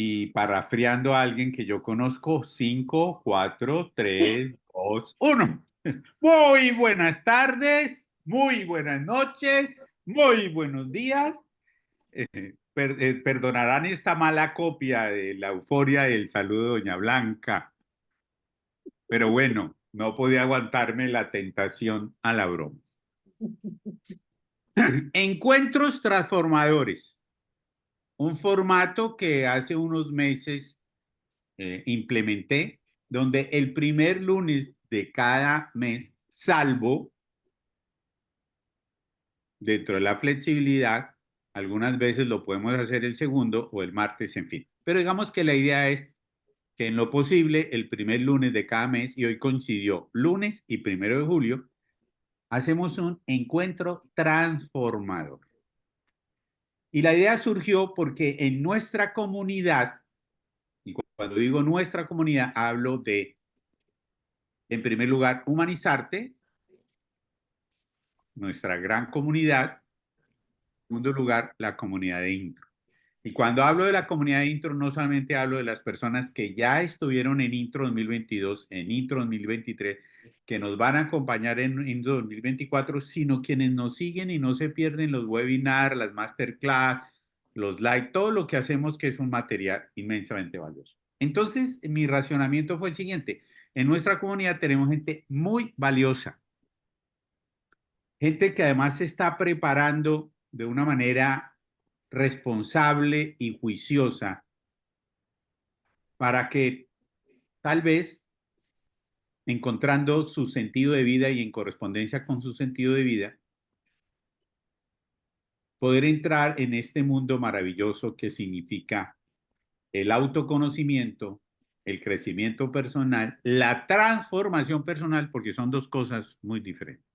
y parafriando a alguien que yo conozco, 5, 4, 3, 2, 1. Muy buenas tardes, muy buenas noches, muy buenos días. Perdonarán esta mala copia de la euforia del saludo de Doña Blanca, pero bueno, no podía aguantarme la tentación a la broma. Encuentros transformadores, un formato que hace unos meses implementé, donde el primer lunes de cada mes, salvo dentro de la flexibilidad, algunas veces lo podemos hacer el segundo o el martes, en fin. Pero digamos que la idea es que en lo posible, el primer lunes de cada mes, y hoy coincidió lunes y 1 de julio, hacemos un encuentro transformador. Y la idea surgió porque en nuestra comunidad, y cuando digo nuestra comunidad, hablo de, en primer lugar, Humanizarte, nuestra gran comunidad, en segundo lugar, la comunidad de Intro. Y cuando hablo de la comunidad de Intro, no solamente hablo de las personas que ya estuvieron en Intro 2022, en Intro 2023, que nos van a acompañar en Intro 2024, sino quienes nos siguen y no se pierden los webinars, las masterclass, los live, todo lo que hacemos que es un material inmensamente valioso. Entonces, mi racionamiento fue el siguiente. En nuestra comunidad tenemos gente muy valiosa, gente que además se está preparando de una manera responsable y juiciosa para que tal vez encontrando su sentido de vida y en correspondencia con su sentido de vida, poder entrar en este mundo maravilloso que significa el autoconocimiento, el crecimiento personal, la transformación personal, porque son dos cosas muy diferentes.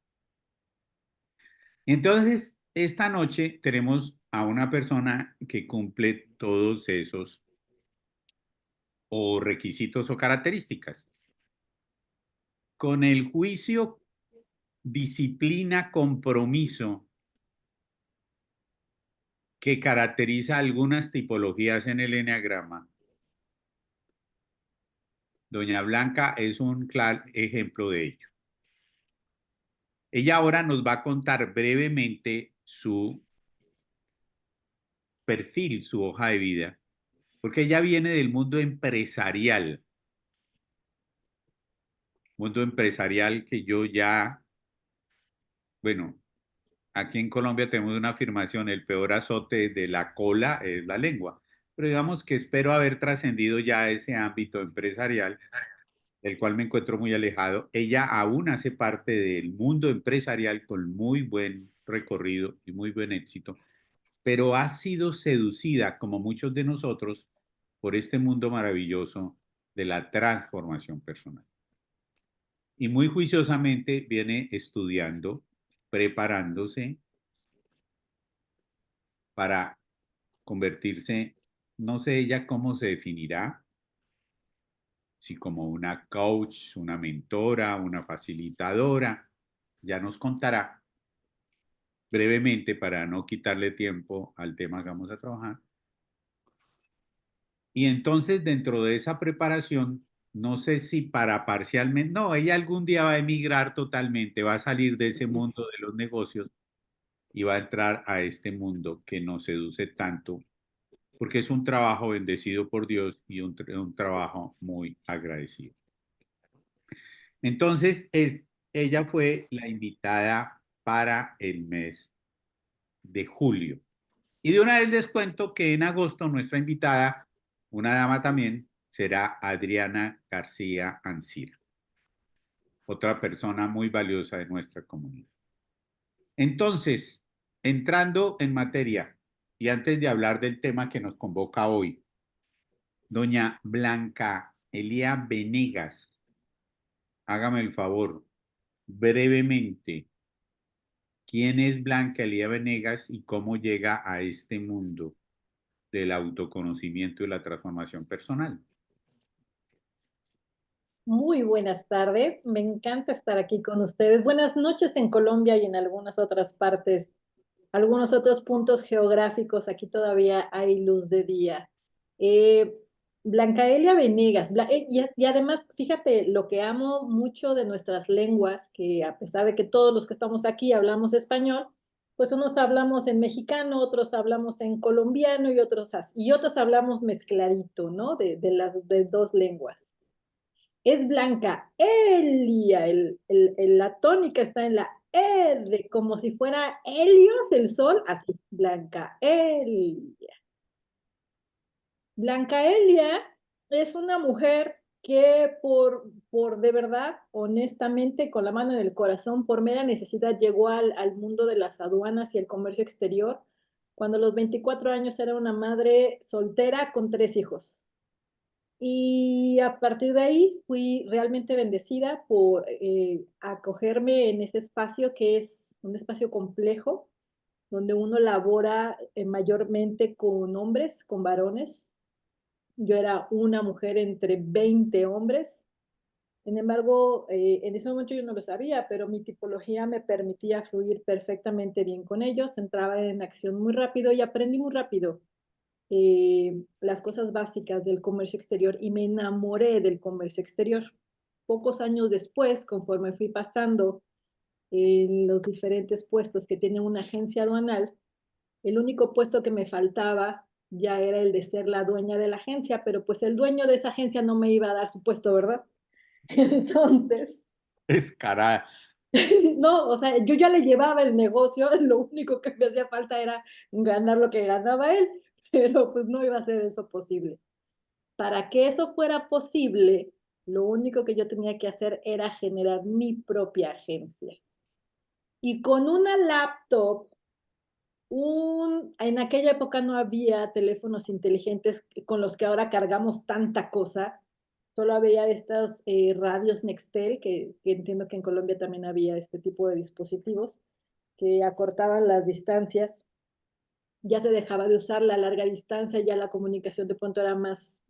Entonces, esta noche tenemos a una persona que cumple todos esos o requisitos o características. Con el juicio, disciplina, compromiso que caracteriza algunas tipologías en el eneagrama, doña Blanca es un claro ejemplo de ello. Ella ahora nos va a contar brevemente su perfil, su hoja de vida, porque ella viene del mundo empresarial que yo ya, bueno, aquí en Colombia tenemos una afirmación, el peor azote de la cola es la lengua, pero digamos que espero haber trascendido ya ese ámbito empresarial del cual me encuentro muy alejado. Ella aún hace parte del mundo empresarial con muy buen recorrido y muy buen éxito, pero ha sido seducida, como muchos de nosotros, por este mundo maravilloso de la transformación personal. Y muy juiciosamente viene estudiando, preparándose para convertirse, no sé ella cómo se definirá, si como una coach, una mentora, una facilitadora, ya nos contará brevemente para no quitarle tiempo al tema que vamos a trabajar. Y entonces dentro de esa preparación, no sé si para parcialmente, no, ella algún día va a emigrar totalmente, va a salir de ese mundo de los negocios y va a entrar a este mundo que nos seduce tanto, porque es un trabajo bendecido por Dios y un trabajo muy agradecido. Entonces, ella fue la invitada para el mes de julio. Y de una vez les cuento que en agosto nuestra invitada, una dama también, será Adriana García Ancira, otra persona muy valiosa de nuestra comunidad. Entonces, entrando en materia, y antes de hablar del tema que nos convoca hoy, doña Blanca Elía Venegas, hágame el favor, brevemente, ¿quién es Blanca Elía Venegas y cómo llega a este mundo del autoconocimiento y la transformación personal? Muy buenas tardes, me encanta estar aquí con ustedes. Buenas noches en Colombia y en algunas otras partes, algunos otros puntos geográficos. Aquí todavía hay luz de día. Eh, Blanca Elia Venegas, y además, fíjate, lo que amo mucho de nuestras lenguas, que a pesar de que todos los que estamos aquí hablamos español, pues unos hablamos en mexicano, otros hablamos en colombiano y otros hablamos mezcladito, ¿no? De las de dos lenguas. Es Blanca Elia, la tónica está en la R, como si fuera Helios, el sol, así, Blanca Elia. Blanca Elia es una mujer que por de verdad, honestamente, con la mano en el corazón, por mera necesidad, llegó al mundo de las aduanas y el comercio exterior. Cuando a los 24 años era una madre soltera con 3 hijos. Y a partir de ahí fui realmente bendecida por acogerme en ese espacio que es un espacio complejo, donde uno labora mayormente con hombres, con varones. Yo era una mujer entre 20 hombres. Sin embargo, en ese momento yo no lo sabía, pero mi tipología me permitía fluir perfectamente bien con ellos. Entraba en acción muy rápido y aprendí muy rápido las cosas básicas del comercio exterior y me enamoré del comercio exterior. Pocos años después, conforme fui pasando en los diferentes puestos que tiene una agencia aduanal, el único puesto que me faltaba ya era el de ser la dueña de la agencia, pero pues el dueño de esa agencia no me iba a dar su puesto, ¿verdad? Entonces, Descarada. no, o sea, yo ya le llevaba el negocio, lo único que me hacía falta era ganar lo que ganaba él, pero pues no iba a ser eso posible. Para que eso fuera posible, lo único que yo tenía que hacer era generar mi propia agencia. Y con una laptop, en aquella época no había teléfonos inteligentes con los que ahora cargamos tanta cosa. Solo había estas radios Nextel, que entiendo que en Colombia también había este tipo de dispositivos, que acortaban las distancias. Ya se dejaba de usar la larga distancia, ya la comunicación de pronto era más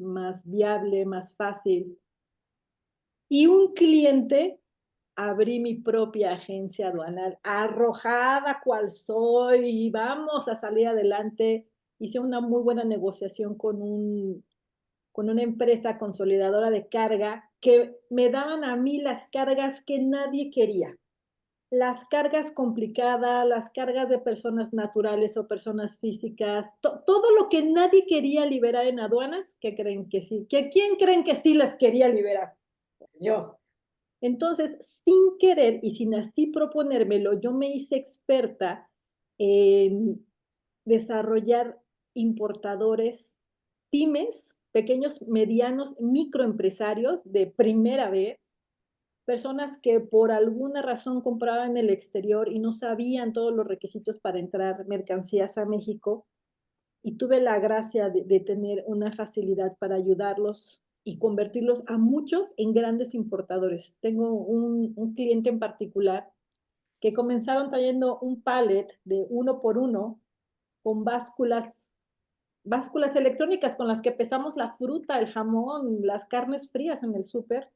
viable, más fácil. Y un cliente, abrí mi propia agencia aduanal, arrojada cual soy, y vamos a salir adelante. Hice una muy buena negociación con una empresa consolidadora de carga que me daban a mí las cargas que nadie quería. Las cargas complicadas, las cargas de personas naturales o personas físicas, todo lo que nadie quería liberar en aduanas, ¿qué creen que sí? ¿Quién creen que sí las quería liberar? Pues yo. Entonces, sin querer y sin así proponérmelo, yo me hice experta en desarrollar importadores, pymes, pequeños, medianos, microempresarios de primera vez, personas que por alguna razón compraban en el exterior y no sabían todos los requisitos para entrar mercancías a México, y tuve la gracia de tener una facilidad para ayudarlos y convertirlos a muchos en grandes importadores. Tengo un cliente en particular que comenzaron trayendo un pallet de 1 por 1 con básculas electrónicas con las que pesamos la fruta, el jamón, las carnes frías en el súper.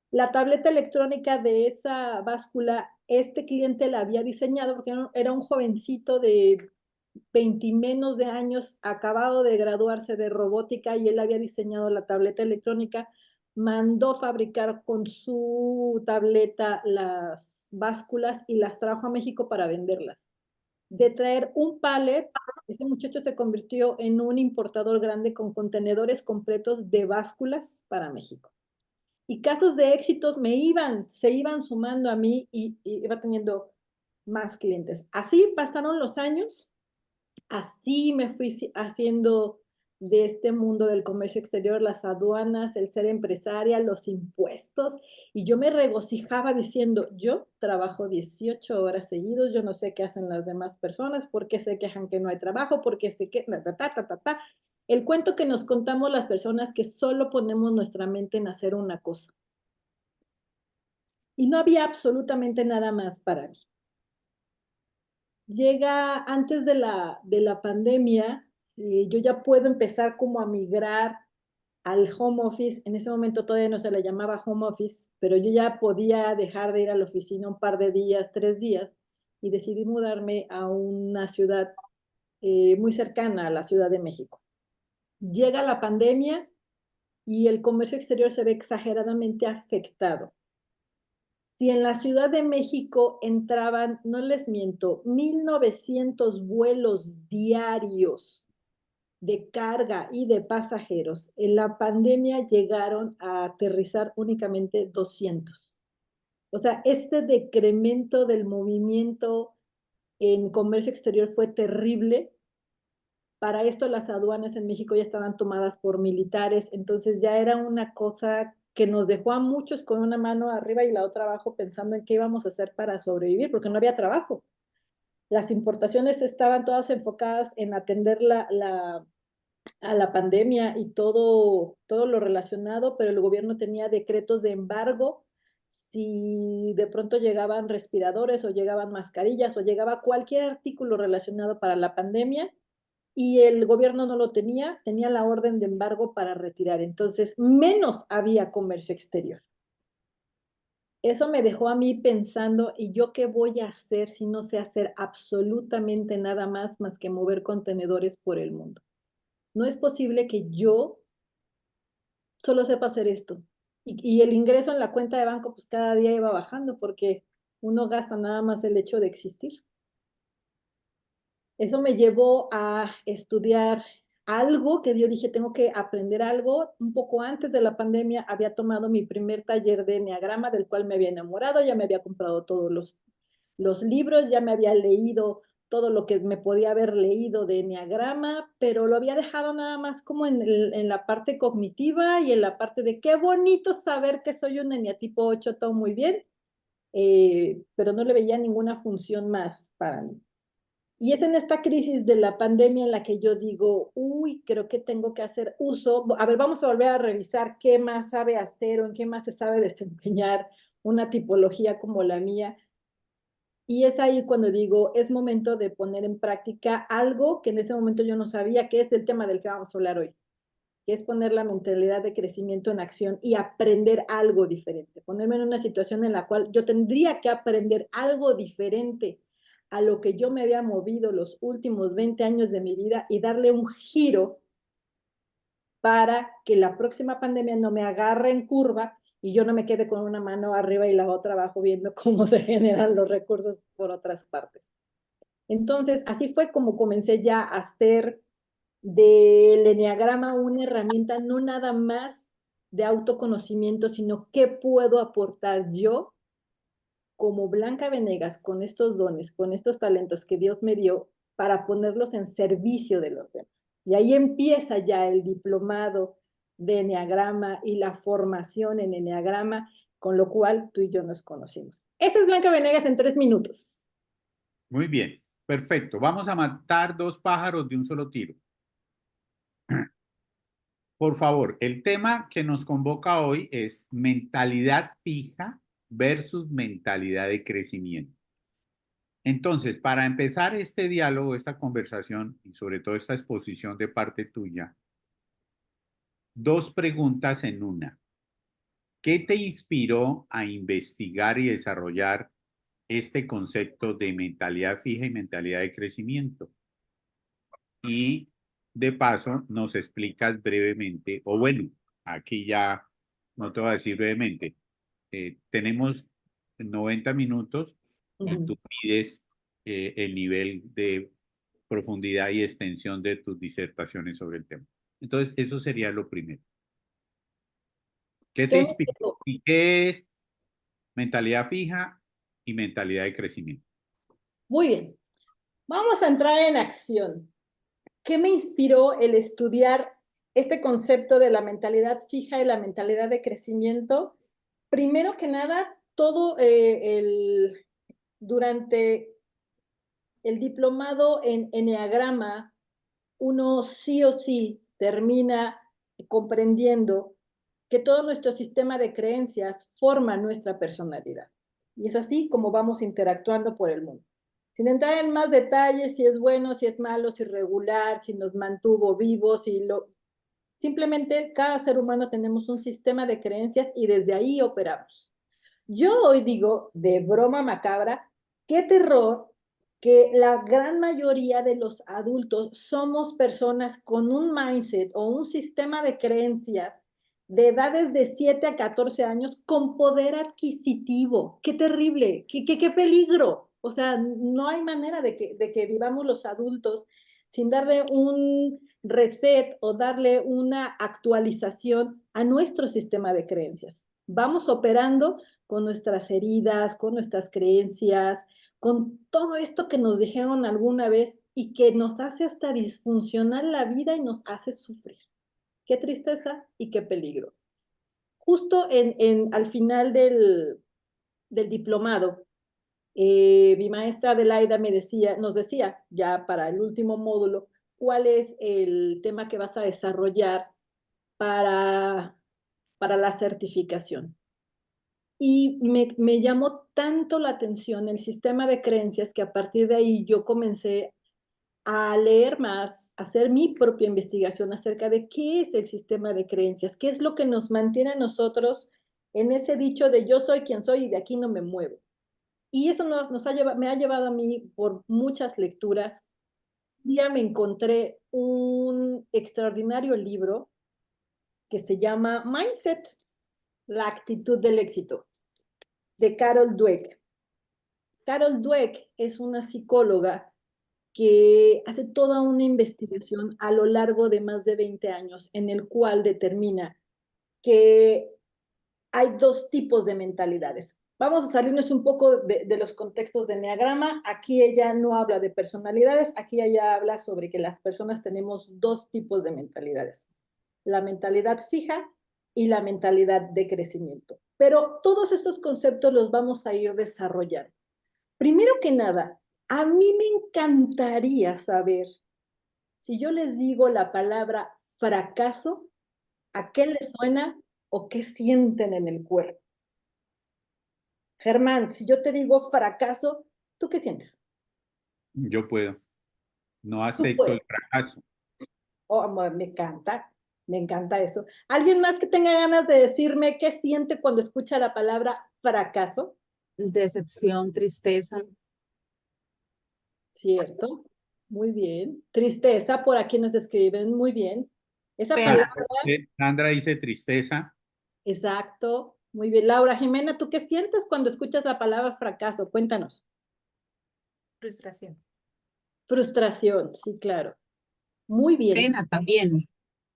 La tableta electrónica de esa báscula, este cliente la había diseñado porque era un jovencito de 20 menos de años, acabado de graduarse de robótica, y él había diseñado la tableta electrónica, mandó fabricar con su tableta las básculas y las trajo a México para venderlas. De traer un pallet, ese muchacho se convirtió en un importador grande con contenedores completos de básculas para México. Y casos de éxitos se iban sumando a mí y iba teniendo más clientes. Así pasaron los años. Así me fui haciendo de este mundo del comercio exterior, las aduanas, el ser empresaria, los impuestos, y yo me regocijaba diciendo, yo trabajo 18 horas seguidos, yo no sé qué hacen las demás personas, por qué se quejan que no hay trabajo, por qué se quejan, ta, ta, ta, ta, ta. El cuento que nos contamos las personas que solo ponemos nuestra mente en hacer una cosa. Y no había absolutamente nada más para mí. Llega antes de la pandemia, yo ya puedo empezar como a migrar al home office. En ese momento todavía no se le llamaba home office, pero yo ya podía dejar de ir a la oficina un par de días, 3 días, y decidí mudarme a una ciudad muy cercana a la Ciudad de México. Llega la pandemia y el comercio exterior se ve exageradamente afectado. Si en la Ciudad de México entraban, no les miento, 1,900 vuelos diarios de carga y de pasajeros, en la pandemia llegaron a aterrizar únicamente 200. O sea, este decremento del movimiento en comercio exterior fue terrible. Para esto las aduanas en México ya estaban tomadas por militares, entonces ya era una cosa que nos dejó a muchos con una mano arriba y la otra abajo pensando en qué íbamos a hacer para sobrevivir, porque no había trabajo. Las importaciones estaban todas enfocadas en atender a la pandemia y todo lo relacionado, pero el gobierno tenía decretos de embargo si de pronto llegaban respiradores o llegaban mascarillas o llegaba cualquier artículo relacionado para la pandemia y el gobierno no lo tenía, tenía la orden de embargo para retirar. Entonces, menos había comercio exterior. Eso me dejó a mí pensando, ¿y yo qué voy a hacer si no sé hacer absolutamente nada más que mover contenedores por el mundo? No es posible que yo solo sepa hacer esto. Y el ingreso en la cuenta de banco, pues cada día iba bajando porque uno gasta nada más el hecho de existir. Eso me llevó a estudiar algo que yo dije, tengo que aprender algo. Un poco antes de la pandemia había tomado mi primer taller de eneagrama, del cual me había enamorado, ya me había comprado todos los libros, ya me había leído todo lo que me podía haber leído de eneagrama, pero lo había dejado nada más como en la parte cognitiva y en la parte de qué bonito saber que soy un eneatipo 8, todo muy bien, pero no le veía ninguna función más para mí. Y es en esta crisis de la pandemia en la que yo digo, uy, creo que tengo que hacer uso. A ver, vamos a volver a revisar qué más sabe hacer o en qué más se sabe desempeñar una tipología como la mía. Y es ahí cuando digo, es momento de poner en práctica algo que en ese momento yo no sabía, que es el tema del que vamos a hablar hoy, que es poner la mentalidad de crecimiento en acción y aprender algo diferente, ponerme en una situación en la cual yo tendría que aprender algo diferente a lo que yo me había movido los últimos 20 años de mi vida y darle un giro para que la próxima pandemia no me agarre en curva y yo no me quede con una mano arriba y la otra abajo viendo cómo se generan los recursos por otras partes. Entonces, así fue como comencé ya a hacer del eneagrama una herramienta no nada más de autoconocimiento, sino qué puedo aportar yo como Blanca Venegas con estos dones, con estos talentos que Dios me dio para ponerlos en servicio de los demás. Y ahí empieza ya el diplomado de eneagrama y la formación en eneagrama, con lo cual tú y yo nos conocimos. Esa es Blanca Venegas en 3 minutos. Muy bien, perfecto. Vamos a matar dos pájaros de un solo tiro. Por favor, el tema que nos convoca hoy es mentalidad fija versus mentalidad de crecimiento. Entonces, para empezar este diálogo, esta conversación y sobre todo esta exposición de parte tuya, dos preguntas en una. ¿Qué te inspiró a investigar y desarrollar este concepto de mentalidad fija y mentalidad de crecimiento? Y de paso nos explicas brevemente, o bueno, aquí ya no te voy a decir brevemente, tenemos 90 minutos y tú pides el nivel de profundidad y extensión de tus disertaciones sobre el tema. Entonces, eso sería lo primero. ¿Qué te ¿Qué me inspiró quedó? y qué es mentalidad fija y mentalidad de crecimiento? Muy bien, vamos a entrar en acción. ¿Qué me inspiró el estudiar este concepto de la mentalidad fija y la mentalidad de crecimiento? Primero que nada, durante el diplomado en eneagrama, uno sí o sí termina comprendiendo que todo nuestro sistema de creencias forma nuestra personalidad. Y es así como vamos interactuando por el mundo. Sin entrar en más detalles, si es bueno, si es malo, si es regular, si nos mantuvo vivos, simplemente cada ser humano tenemos un sistema de creencias y desde ahí operamos. Yo hoy digo, de broma macabra, qué terror que la gran mayoría de los adultos somos personas con un mindset o un sistema de creencias de edades de 7 a 14 años con poder adquisitivo. ¡Qué terrible! ¡Qué peligro! O sea, no hay manera de que vivamos los adultos sin darle un reset o darle una actualización a nuestro sistema de creencias. Vamos operando con nuestras heridas, con nuestras creencias, con todo esto que nos dijeron alguna vez y que nos hace hasta disfuncional la vida y nos hace sufrir. Qué tristeza y qué peligro. Justo al final del diplomado, mi maestra Adelaida nos decía, ya para el último módulo, cuál es el tema que vas a desarrollar para, para la certificación. Y me llamó tanto la atención el sistema de creencias que a partir de ahí yo comencé a leer más, a hacer mi propia investigación acerca de qué es el sistema de creencias, qué es lo que nos mantiene a nosotros en ese dicho de yo soy quien soy y de aquí no me muevo. Y eso me ha llevado a mí por muchas lecturas. Un día me encontré un extraordinario libro que se llama Mindset, la actitud del éxito, de Carol Dweck. Carol Dweck es una psicóloga que hace toda una investigación a lo largo de más de 20 años en el cual determina que hay dos tipos de mentalidades. Vamos a salirnos un poco de los contextos de Enneagrama. Aquí ella no habla de personalidades, aquí ella habla sobre que las personas tenemos dos tipos de mentalidades. La mentalidad fija y la mentalidad de crecimiento. Pero todos esos conceptos los vamos a ir desarrollando. Primero que nada, a mí me encantaría saber si yo les digo la palabra fracaso, ¿a qué les suena o qué sienten en el cuerpo? Germán, si yo te digo fracaso, ¿tú qué sientes? Yo puedo. No Tú acepto el puedes. fracaso. Oh, me encanta eso. ¿Alguien más que tenga ganas de decirme qué siente cuando escucha la palabra fracaso? Decepción, tristeza. ¿Cierto? Muy bien. Tristeza, por aquí nos escriben muy bien. Esa Pena. palabra, Sandra dice tristeza. exacto. Muy bien. Laura Jimena, ¿tú qué sientes cuando escuchas la palabra fracaso? Cuéntanos. Frustración. Frustración, sí, claro. Muy bien. Pena también.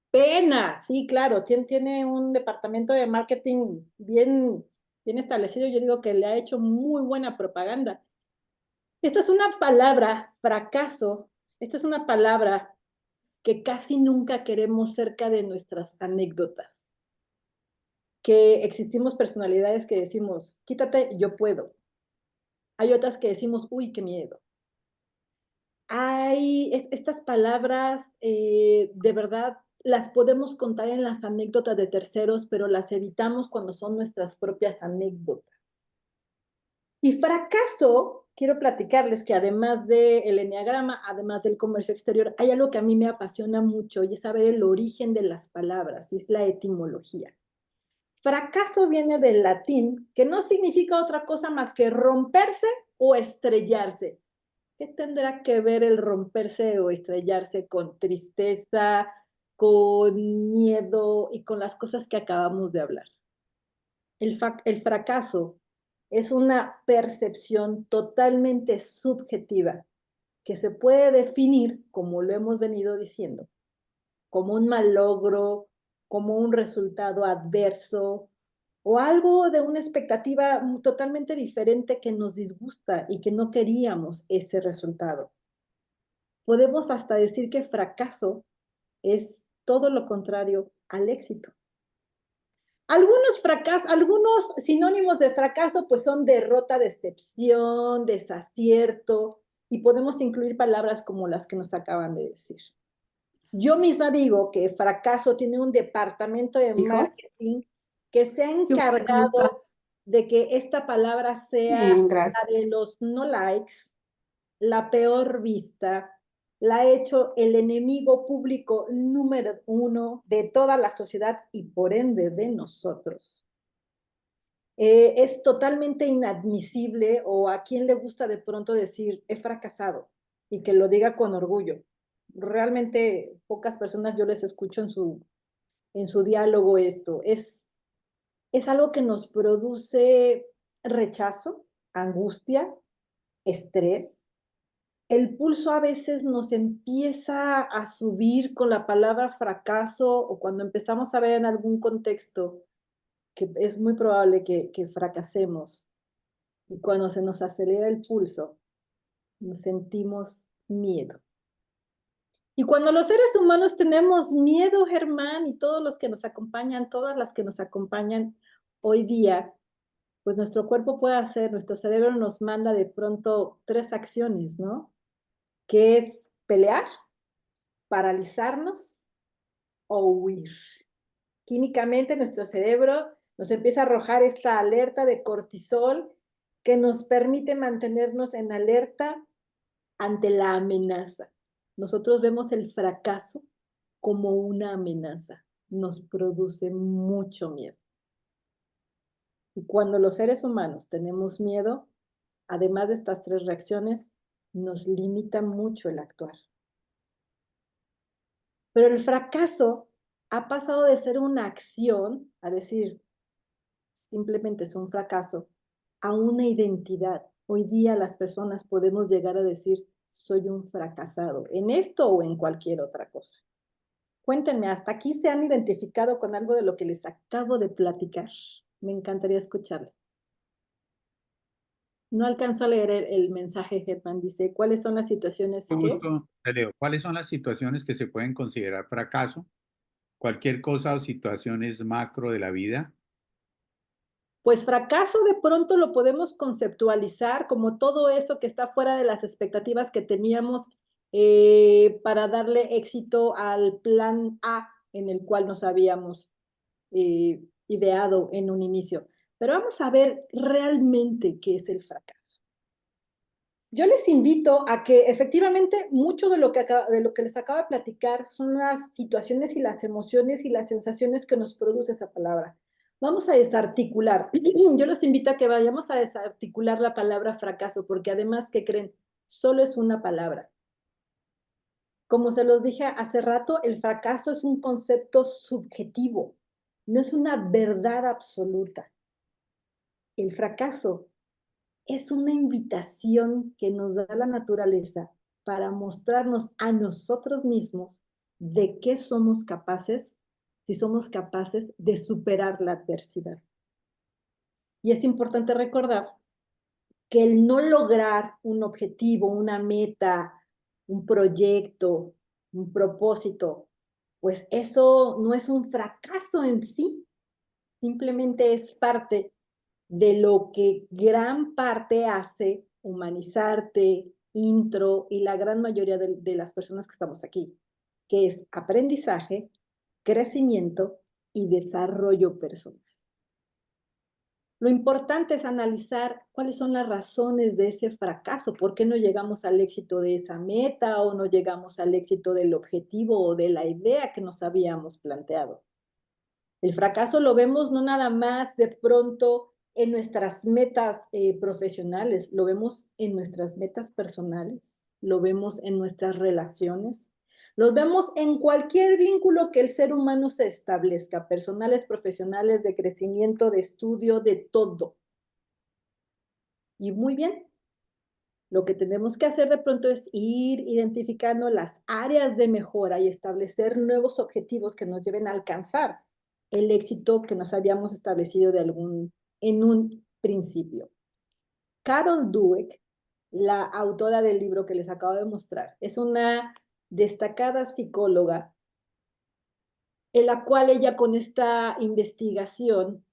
Pena, sí, claro. Tiene un departamento de marketing bien establecido. Yo digo que le ha hecho muy buena propaganda. Esta es una palabra, fracaso. Esta es una palabra que casi nunca queremos cerca de nuestras anécdotas. Que existimos personalidades que decimos, quítate, yo puedo. Hay otras que decimos, uy, qué miedo. Estas palabras, de verdad, las podemos contar en las anécdotas de terceros, pero las evitamos cuando son nuestras propias anécdotas. Y fracaso, quiero platicarles que además del enneagrama, además del comercio exterior, hay algo que a mí me apasiona mucho y es saber el origen de las palabras, y es la etimología. Fracaso viene del latín, que no significa otra cosa más que romperse o estrellarse. ¿Qué tendrá que ver el romperse o estrellarse con tristeza, con miedo y con las cosas que acabamos de hablar? El fracaso es una percepción totalmente subjetiva que se puede definir, como lo hemos venido diciendo, como un mal logro, como un resultado adverso o algo de una expectativa totalmente diferente que nos disgusta y que no queríamos ese resultado. Podemos hasta decir que fracaso es todo lo contrario al éxito. Algunos sinónimos de fracaso pues son derrota, decepción, desacierto y podemos incluir palabras como las que nos acaban de decir. Yo misma digo que fracaso tiene un departamento de marketing que se ha encargado de que esta palabra sea la de los no likes, la peor vista, la ha hecho el enemigo público número 1 de toda la sociedad y por ende de nosotros. Es totalmente inadmisible, o a quién le gusta de pronto decir, he fracasado, y que lo diga con orgullo. Realmente pocas personas yo les escucho en su diálogo esto. Es algo que nos produce rechazo, angustia, estrés. El pulso a veces nos empieza a subir con la palabra fracaso, o cuando empezamos a ver en algún contexto que es muy probable que fracasemos. Y cuando se nos acelera el pulso, nos sentimos miedo. Y cuando los seres humanos tenemos miedo, Germán, y todos los que nos acompañan, todas las que nos acompañan hoy día, pues nuestro cuerpo puede hacer, nuestro cerebro nos manda de pronto 3 acciones, ¿no? Que es pelear, paralizarnos o huir. Químicamente nuestro cerebro nos empieza a arrojar esta alerta de cortisol que nos permite mantenernos en alerta ante la amenaza. Nosotros vemos el fracaso como una amenaza. Nos produce mucho miedo. Y cuando los seres humanos tenemos miedo, además de estas 3 reacciones, nos limita mucho el actuar. Pero el fracaso ha pasado de ser una acción, a decir, simplemente es un fracaso, a una identidad. Hoy día las personas podemos llegar a decir, soy un fracasado, en esto o en cualquier otra cosa. Cuéntenme, ¿hasta aquí se han identificado con algo de lo que les acabo de platicar? Me encantaría escucharlo. No alcanzo a leer el mensaje, Germán. Dice, ¿cuáles son las situaciones Con que? gusto, te leo. ¿Cuáles son las situaciones que se pueden considerar fracaso? Cualquier cosa o situaciones macro de la vida. Pues fracaso de pronto lo podemos conceptualizar como todo eso que está fuera de las expectativas que teníamos para darle éxito al plan A en el cual nos habíamos ideado en un inicio. Pero vamos a ver realmente qué es el fracaso. Yo les invito a que efectivamente mucho de lo que les acabo de platicar son las situaciones y las emociones y las sensaciones que nos produce esa palabra. Vamos a desarticular. Yo los invito a que vayamos a desarticular la palabra fracaso, porque además, ¿qué creen? Solo es una palabra. Como se los dije hace rato, el fracaso es un concepto subjetivo, no es una verdad absoluta. El fracaso es una invitación que nos da la naturaleza para mostrarnos a nosotros mismos de qué somos capaces, si somos capaces de superar la adversidad. Y es importante recordar que el no lograr un objetivo, una meta, un proyecto, un propósito, pues eso no es un fracaso en sí, simplemente es parte de lo que gran parte hace humanizarte, intro y la gran mayoría de las personas que estamos aquí, que es aprendizaje, crecimiento y desarrollo personal. Lo importante es analizar cuáles son las razones de ese fracaso, por qué no llegamos al éxito de esa meta o no llegamos al éxito del objetivo o de la idea que nos habíamos planteado. El fracaso lo vemos no nada más de pronto en nuestras metas profesionales, lo vemos en nuestras metas personales, lo vemos en nuestras relaciones, lo vemos en cualquier vínculo que el ser humano se establezca, personales, profesionales, de crecimiento, de estudio, de todo. Y muy bien, lo que tenemos que hacer de pronto es ir identificando las áreas de mejora y establecer nuevos objetivos que nos lleven a alcanzar el éxito que nos habíamos establecido en un principio. Carol Dweck, la autora del libro que les acabo de mostrar, es una destacada psicóloga en la cual ella con esta investigación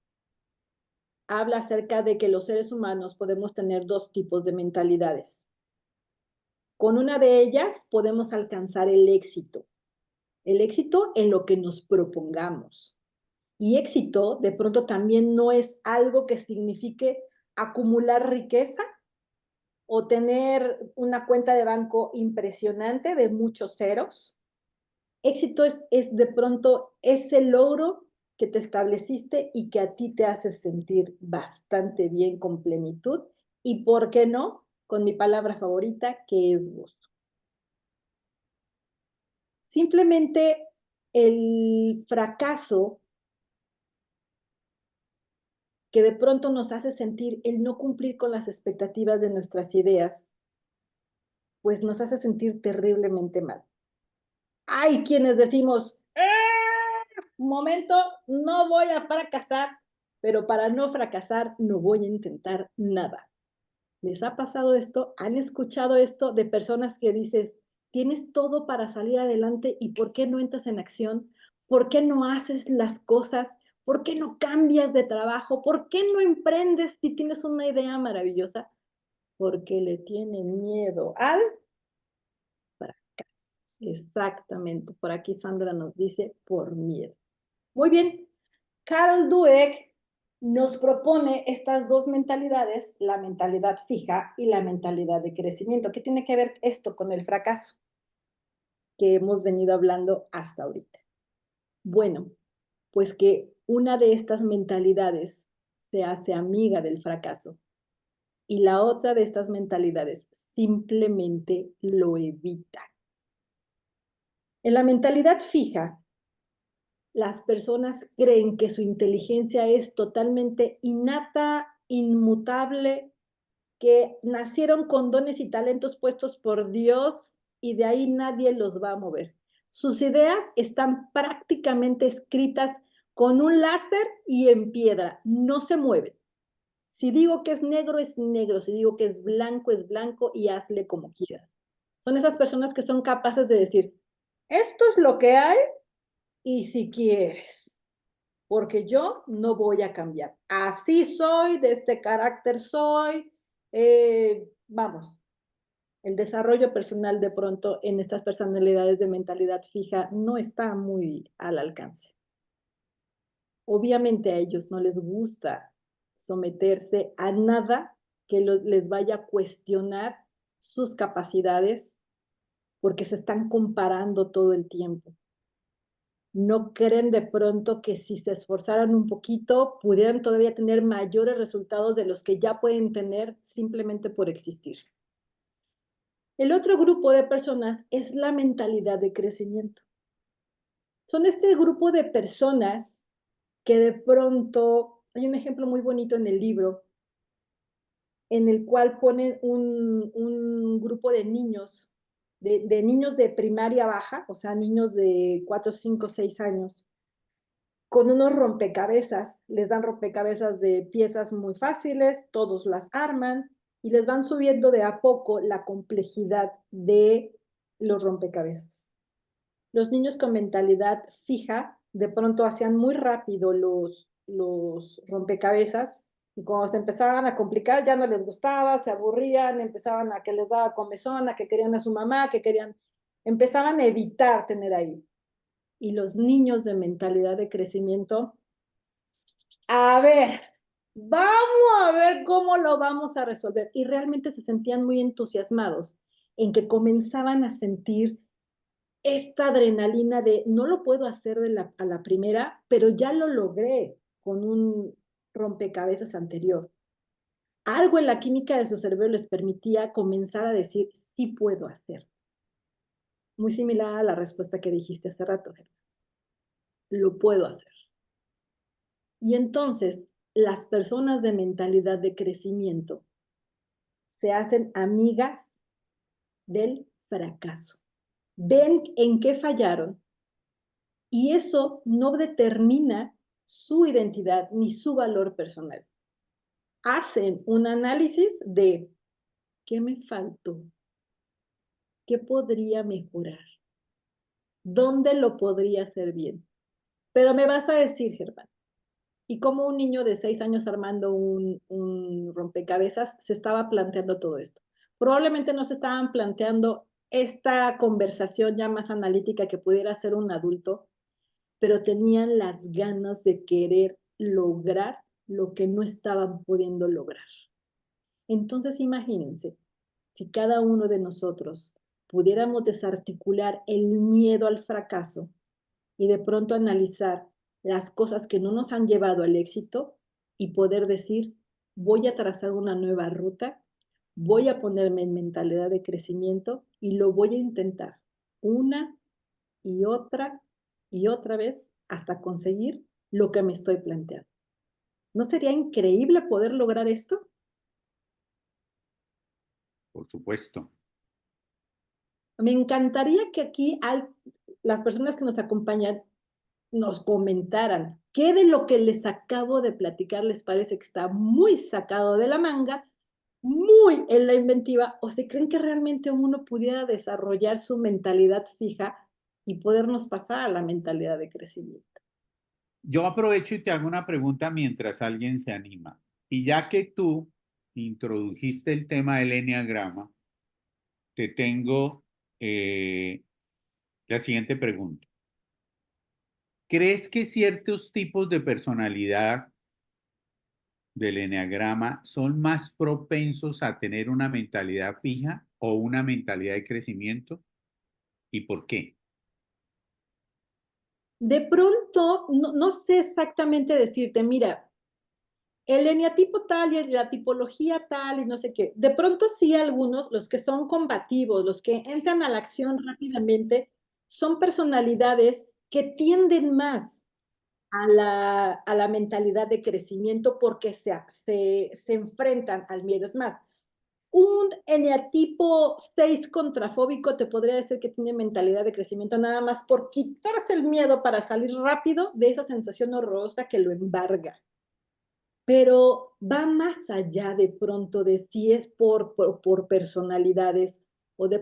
habla acerca de que los seres humanos podemos tener 2 tipos de mentalidades. Con una de ellas podemos alcanzar el éxito en lo que nos propongamos. Y éxito de pronto también no es algo que signifique acumular riqueza o tener una cuenta de banco impresionante de muchos ceros. Éxito es de pronto ese logro que te estableciste y que a ti te hace sentir bastante bien con plenitud y, ¿por qué no?, con mi palabra favorita, que es gusto. Simplemente el fracaso que de pronto nos hace sentir el no cumplir con las expectativas de nuestras ideas, pues nos hace sentir terriblemente mal. Hay quienes decimos, momento, no voy a fracasar, pero para no fracasar no voy a intentar nada. ¿Les ha pasado esto? ¿Han escuchado esto de personas que dices, tienes todo para salir adelante y por qué no entras en acción? ¿Por qué no haces las cosas? ¿Por qué no cambias de trabajo? ¿Por qué no emprendes si tienes una idea maravillosa? Porque le tienen miedo al fracaso. Exactamente. Por aquí Sandra nos dice por miedo. Muy bien. Carol Dweck nos propone estas dos mentalidades, la mentalidad fija y la mentalidad de crecimiento. ¿Qué tiene que ver esto con el fracaso que hemos venido hablando hasta ahorita? Bueno, pues que una de estas mentalidades se hace amiga del fracaso y la otra de estas mentalidades simplemente lo evita. En la mentalidad fija, las personas creen que su inteligencia es totalmente innata, inmutable, que nacieron con dones y talentos puestos por Dios y de ahí nadie los va a mover. Sus ideas están prácticamente escritas con un láser y en piedra, no se mueven. Si digo que es negro, si digo que es blanco y hazle como quieras. Son esas personas que son capaces de decir, esto es lo que hay y si quieres, porque yo no voy a cambiar. Así soy, de este carácter soy. Vamos, el desarrollo personal de pronto en estas personalidades de mentalidad fija no está muy al alcance. Obviamente a ellos no les gusta someterse a nada que les vaya a cuestionar sus capacidades porque se están comparando todo el tiempo. No creen de pronto que si se esforzaran un poquito pudieran todavía tener mayores resultados de los que ya pueden tener simplemente por existir. El otro grupo de personas es la mentalidad de crecimiento. Son este grupo de personas que de pronto, hay un ejemplo muy bonito en el libro, en el cual ponen un grupo de niños, de niños de primaria baja, o sea, niños de 4, 5, 6 años, con unos rompecabezas, les dan rompecabezas de piezas muy fáciles, todos las arman y les van subiendo de a poco la complejidad de los rompecabezas. Los niños con mentalidad fija de pronto hacían muy rápido los rompecabezas y cuando se empezaban a complicar ya no les gustaba, se aburrían, empezaban a que les daba comezón, a que querían a su mamá, empezaban a evitar tener ahí. Y los niños de mentalidad de crecimiento, a ver, vamos a ver cómo lo vamos a resolver. Y realmente se sentían muy entusiasmados en que comenzaban a sentir esta adrenalina de no lo puedo hacer a la primera, pero ya lo logré con un rompecabezas anterior. Algo en la química de su cerebro les permitía comenzar a decir, sí puedo hacer. Muy similar a la respuesta que dijiste hace rato, Germán. Lo puedo hacer. Y entonces, las personas de mentalidad de crecimiento se hacen amigas del fracaso. Ven en qué fallaron y eso no determina su identidad ni su valor personal. Hacen un análisis de qué me faltó, qué podría mejorar, dónde lo podría hacer bien. Pero me vas a decir, Germán, ¿y cómo un niño de 6 años armando un rompecabezas se estaba planteando todo esto? Probablemente no se estaban planteando esta conversación ya más analítica que pudiera ser un adulto, pero tenían las ganas de querer lograr lo que no estaban pudiendo lograr. Entonces, imagínense, si cada uno de nosotros pudiéramos desarticular el miedo al fracaso y de pronto analizar las cosas que no nos han llevado al éxito y poder decir, voy a trazar una nueva ruta, voy a ponerme en mentalidad de crecimiento y lo voy a intentar una y otra vez hasta conseguir lo que me estoy planteando. ¿No sería increíble poder lograr esto? Por supuesto. Me encantaría que aquí las personas que nos acompañan nos comentaran qué de lo que les acabo de platicar les parece que está muy sacado de la manga, muy en la inventiva, o si creen que realmente uno pudiera desarrollar su mentalidad fija y podernos pasar a la mentalidad de crecimiento. Yo aprovecho y te hago una pregunta mientras alguien se anima. Y ya que tú introdujiste el tema del eneagrama, te tengo la siguiente pregunta. ¿Crees que ciertos tipos de personalidad del eneagrama son más propensos a tener una mentalidad fija o una mentalidad de crecimiento? ¿Y por qué? De pronto, no sé exactamente decirte, mira, el eneatipo tal y la tipología tal y no sé qué. De pronto sí algunos, los que son combativos, los que entran a la acción rápidamente, son personalidades que tienden más a la mentalidad de crecimiento porque se enfrentan al miedo. Es más, un eneatipo 6 contrafóbico te podría decir que tiene mentalidad de crecimiento nada más por quitarse el miedo para salir rápido de esa sensación horrorosa que lo embarga. Pero va más allá de pronto de si es por personalidades o de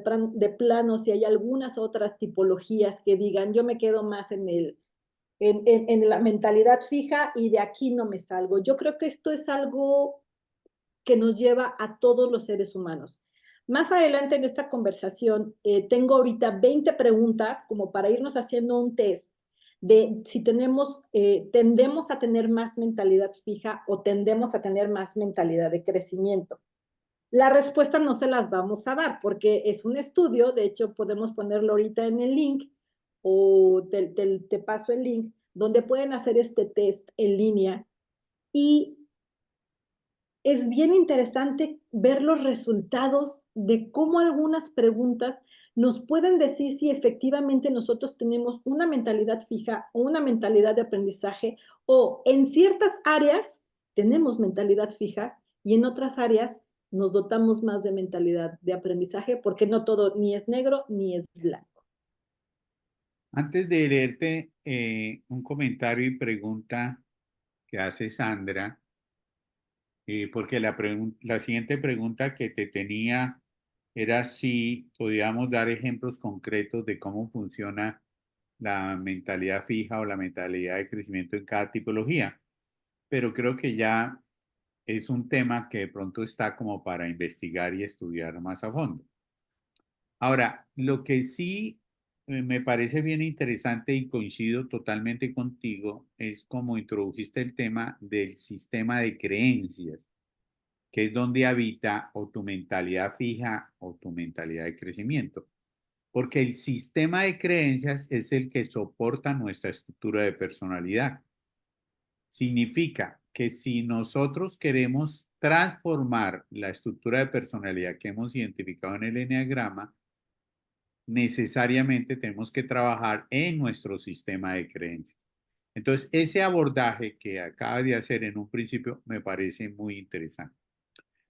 plano si hay algunas otras tipologías que digan yo me quedo más en la mentalidad fija y de aquí no me salgo. Yo creo que esto es algo que nos lleva a todos los seres humanos. Más adelante en esta conversación, tengo ahorita 20 preguntas como para irnos haciendo un test de si tendemos a tener más mentalidad fija o tendemos a tener más mentalidad de crecimiento. La respuesta no se las vamos a dar porque es un estudio, de hecho podemos ponerlo ahorita en el link o te paso el link, donde pueden hacer este test en línea y es bien interesante ver los resultados de cómo algunas preguntas nos pueden decir si efectivamente nosotros tenemos una mentalidad fija o una mentalidad de aprendizaje o en ciertas áreas tenemos mentalidad fija y en otras áreas nos dotamos más de mentalidad de aprendizaje porque no todo ni es negro ni es blanco. Antes de leerte un comentario y pregunta que hace Sandra, porque la siguiente pregunta que te tenía era si podíamos dar ejemplos concretos de cómo funciona la mentalidad fija o la mentalidad de crecimiento en cada tipología, pero creo que ya es un tema que de pronto está como para investigar y estudiar más a fondo. Ahora, lo que sí me parece bien interesante y coincido totalmente contigo es como introdujiste el tema del sistema de creencias, que es donde habita o tu mentalidad fija o tu mentalidad de crecimiento. Porque el sistema de creencias es el que soporta nuestra estructura de personalidad. Significa que si nosotros queremos transformar la estructura de personalidad que hemos identificado en el eneagrama, necesariamente tenemos que trabajar en nuestro sistema de creencias. Entonces, ese abordaje que acabas de hacer en un principio me parece muy interesante.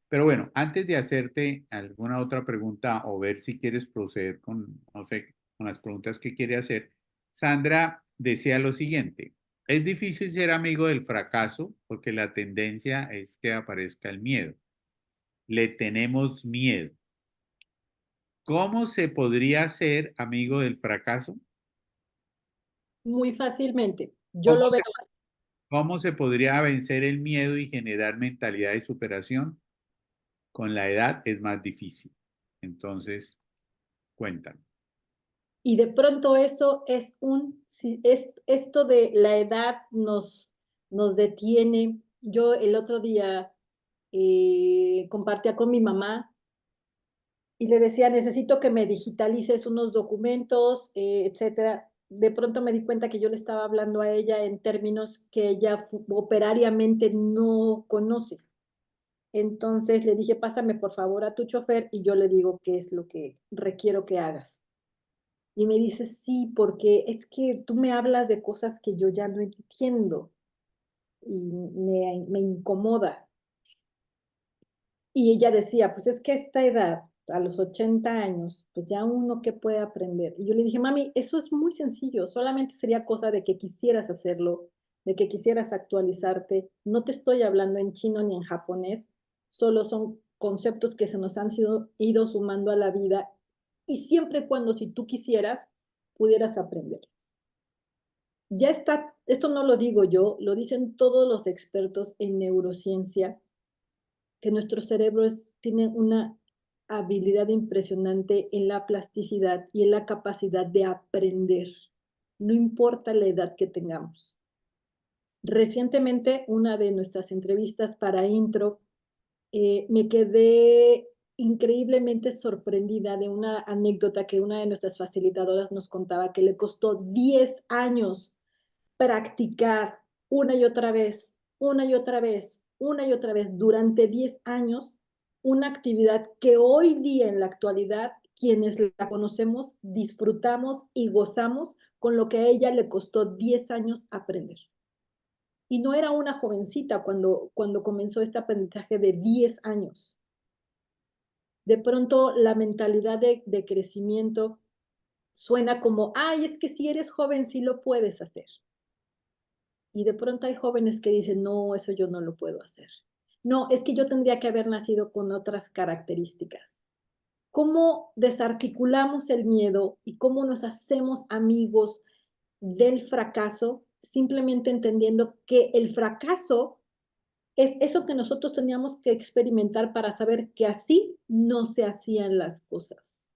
Pero bueno, antes de hacerte alguna otra pregunta o ver si quieres proceder con, no sé, con las preguntas que quiere hacer, Sandra decía lo siguiente: es difícil ser amigo del fracaso porque la tendencia es que aparezca el miedo. Le tenemos miedo. ¿Cómo se podría ser amigo del fracaso? Muy fácilmente. Yo ¿Cómo lo se, veo. cómo se podría vencer el miedo y generar mentalidad de superación? Con la edad es más difícil. Entonces, cuéntame. Y de pronto eso esto de la edad nos detiene. Yo el otro día compartía con mi mamá y le decía, necesito que me digitalices unos documentos, etcétera. de pronto me di cuenta que yo le estaba hablando a ella en términos que ella operariamente no conoce. Entonces le dije, pásame por favor a tu chofer y yo le digo qué es lo que requiero que hagas. Y me dice, sí, porque es que tú me hablas de cosas que yo ya no entiendo y me incomoda. Y ella decía, pues es que a esta edad, a los 80 años, pues ya uno qué puede aprender. Y yo le dije, mami, eso es muy sencillo, solamente sería cosa de que quisieras hacerlo, de que quisieras actualizarte. No te estoy hablando en chino ni en japonés, solo son conceptos que se nos han ido sumando a la vida y siempre y cuando si tú quisieras, pudieras aprender. Ya está, esto no lo digo yo, lo dicen todos los expertos en neurociencia, que nuestro cerebro tiene una habilidad impresionante en la plasticidad y en la capacidad de aprender, no importa la edad que tengamos. Recientemente, una de nuestras entrevistas para Intro, me quedé increíblemente sorprendida de una anécdota que una de nuestras facilitadoras nos contaba, que le costó 10 años practicar una y otra vez, una y otra vez, una y otra vez durante 10 años, una actividad que hoy día en la actualidad quienes la conocemos disfrutamos y gozamos con lo que a ella le costó 10 años aprender. Y no era una jovencita cuando comenzó este aprendizaje de 10 años. De pronto la mentalidad de crecimiento suena como, ay, es que si eres joven sí lo puedes hacer. Y de pronto hay jóvenes que dicen, no, eso yo no lo puedo hacer. No, es que yo tendría que haber nacido con otras características. ¿Cómo desarticulamos el miedo y cómo nos hacemos amigos del fracaso? Simplemente entendiendo que el fracaso es eso que nosotros teníamos que experimentar para saber que así no se hacían las cosas.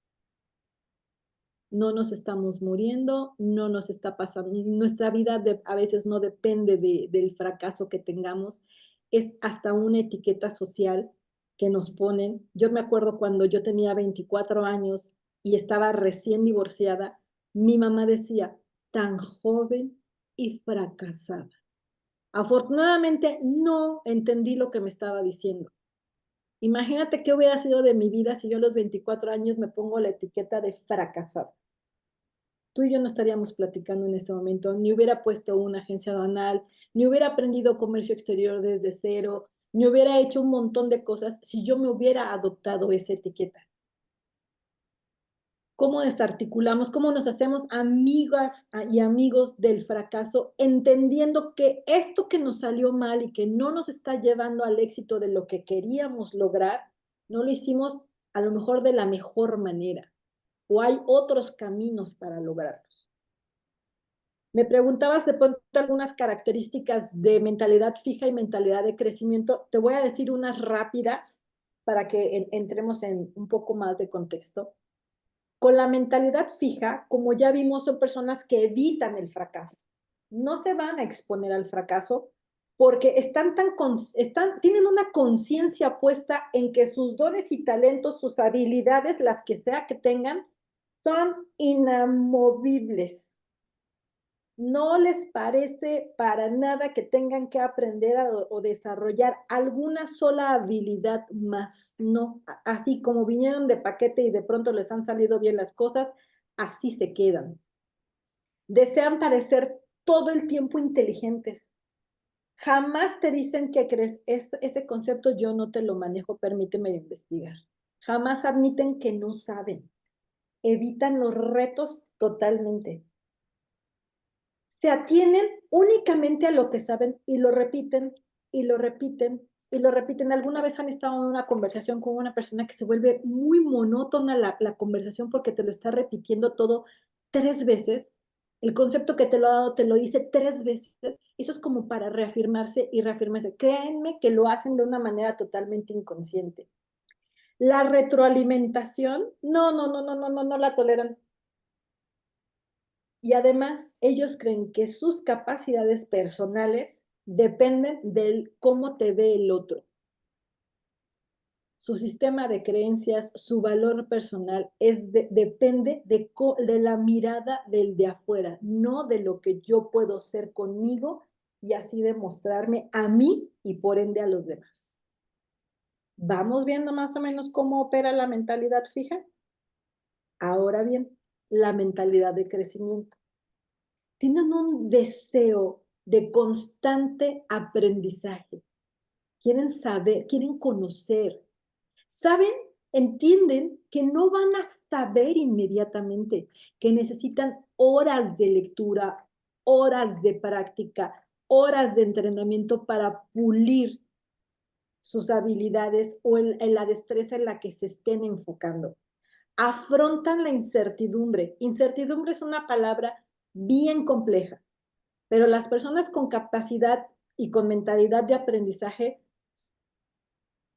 No nos estamos muriendo, no nos está pasando, nuestra vida a veces no depende del fracaso que tengamos, es hasta una etiqueta social que nos ponen. Yo me acuerdo cuando yo tenía 24 años y estaba recién divorciada, mi mamá decía, tan joven y fracasada. Afortunadamente no entendí lo que me estaba diciendo. Imagínate qué hubiera sido de mi vida si yo a los 24 años me pongo la etiqueta de fracasada. Tú y yo no estaríamos platicando en este momento, ni hubiera puesto una agencia aduanal, ni hubiera aprendido comercio exterior desde cero, ni hubiera hecho un montón de cosas si yo me hubiera adoptado esa etiqueta. ¿Cómo desarticulamos? ¿Cómo nos hacemos amigas y amigos del fracaso, entendiendo que esto que nos salió mal y que no nos está llevando al éxito de lo que queríamos lograr, no lo hicimos a lo mejor de la mejor manera, o hay otros caminos para lograrlos? Me preguntabas de pronto algunas características de mentalidad fija y mentalidad de crecimiento. Te voy a decir unas rápidas para que entremos en un poco más de contexto. Con la mentalidad fija, como ya vimos, son personas que evitan el fracaso. No se van a exponer al fracaso porque tienen una conciencia puesta en que sus dones y talentos, sus habilidades, las que sea que tengan, son inamovibles. No les parece para nada que tengan que aprender o desarrollar alguna sola habilidad más, no. Así como vinieron de paquete y de pronto les han salido bien las cosas, así se quedan. Desean parecer todo el tiempo inteligentes. Jamás te dicen que crees, ese concepto yo no te lo manejo, permíteme investigar. Jamás admiten que no saben. Evitan los retos totalmente. Se atienen únicamente a lo que saben y lo repiten y lo repiten y lo repiten. ¿Alguna vez han estado en una conversación con una persona que se vuelve muy monótona la conversación porque te lo está repitiendo todo 3 veces? El concepto que te lo ha dado te lo dice 3 veces. Eso es como para reafirmarse y reafirmarse. Créanme que lo hacen de una manera totalmente inconsciente. La retroalimentación, no la toleran. Y además, ellos creen que sus capacidades personales dependen del cómo te ve el otro. su sistema de creencias, su valor personal, depende de la mirada del de afuera, no de lo que yo puedo ser conmigo y así demostrarme a mí y por ende a los demás. ¿Vamos viendo más o menos cómo opera la mentalidad fija? Ahora bien, la mentalidad de crecimiento. Tienen un deseo de constante aprendizaje. Quieren saber, quieren conocer. Saben, entienden que no van a saber inmediatamente, que necesitan horas de lectura, horas de práctica, horas de entrenamiento para pulir sus habilidades o en la destreza en la que se estén enfocando. Afrontan la incertidumbre. Incertidumbre es una palabra bien compleja, pero las personas con capacidad y con mentalidad de aprendizaje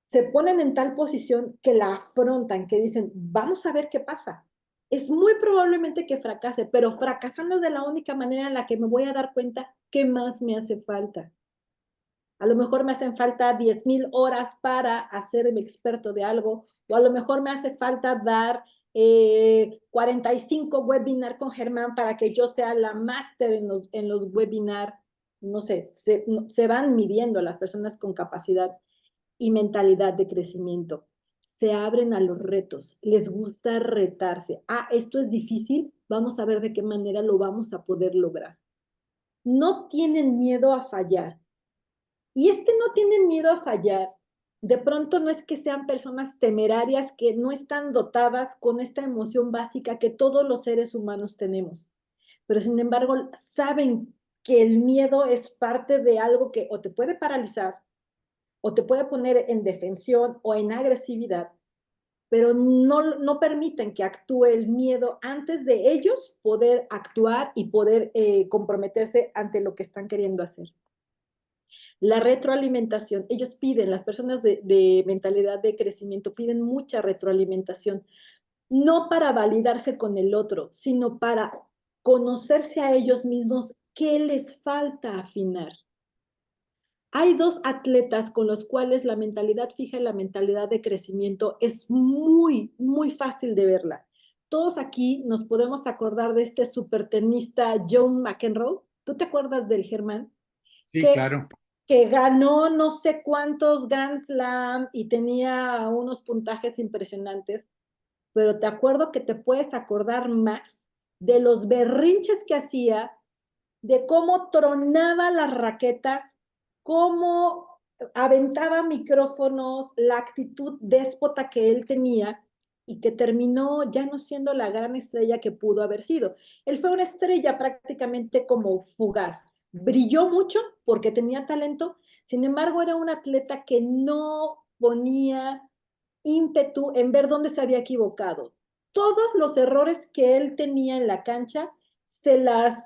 se ponen en tal posición que la afrontan, que dicen, vamos a ver qué pasa. Es muy probablemente que fracase, pero fracasando es de la única manera en la que me voy a dar cuenta qué más me hace falta. A lo mejor me hacen falta 10,000 horas para hacerme experto de algo, o a lo mejor me hace falta dar 45 webinars con Germán para que yo sea la máster en los webinars. No sé, se van midiendo las personas con capacidad y mentalidad de crecimiento. Se abren a los retos, les gusta retarse. Ah, esto es difícil, vamos a ver de qué manera lo vamos a poder lograr. No tienen miedo a fallar. Y no tienen miedo a fallar. De pronto no es que sean personas temerarias que no están dotadas con esta emoción básica que todos los seres humanos tenemos. Pero sin embargo, saben que el miedo es parte de algo que o te puede paralizar o te puede poner en defensión o en agresividad, pero no permiten que actúe el miedo antes de ellos poder actuar y poder comprometerse ante lo que están queriendo hacer. La retroalimentación, ellos piden, las personas de mentalidad de crecimiento piden mucha retroalimentación, no para validarse con el otro, sino para conocerse a ellos mismos qué les falta afinar. Hay dos atletas con los cuales la mentalidad fija y la mentalidad de crecimiento es muy, muy fácil de verla. Todos aquí nos podemos acordar de este supertenista John McEnroe. ¿Tú te acuerdas del Germán? Sí, Que, claro. que ganó no sé cuántos Grand Slam y tenía unos puntajes impresionantes, pero te acuerdo que te puedes acordar más de los berrinches que hacía, de cómo tronaba las raquetas, cómo aventaba micrófonos, la actitud déspota que él tenía y que terminó ya no siendo la gran estrella que pudo haber sido. Él fue una estrella prácticamente como fugaz. Brilló mucho porque tenía talento, sin embargo era un atleta que no ponía ímpetu en ver dónde se había equivocado. Todos los errores que él tenía en la cancha se las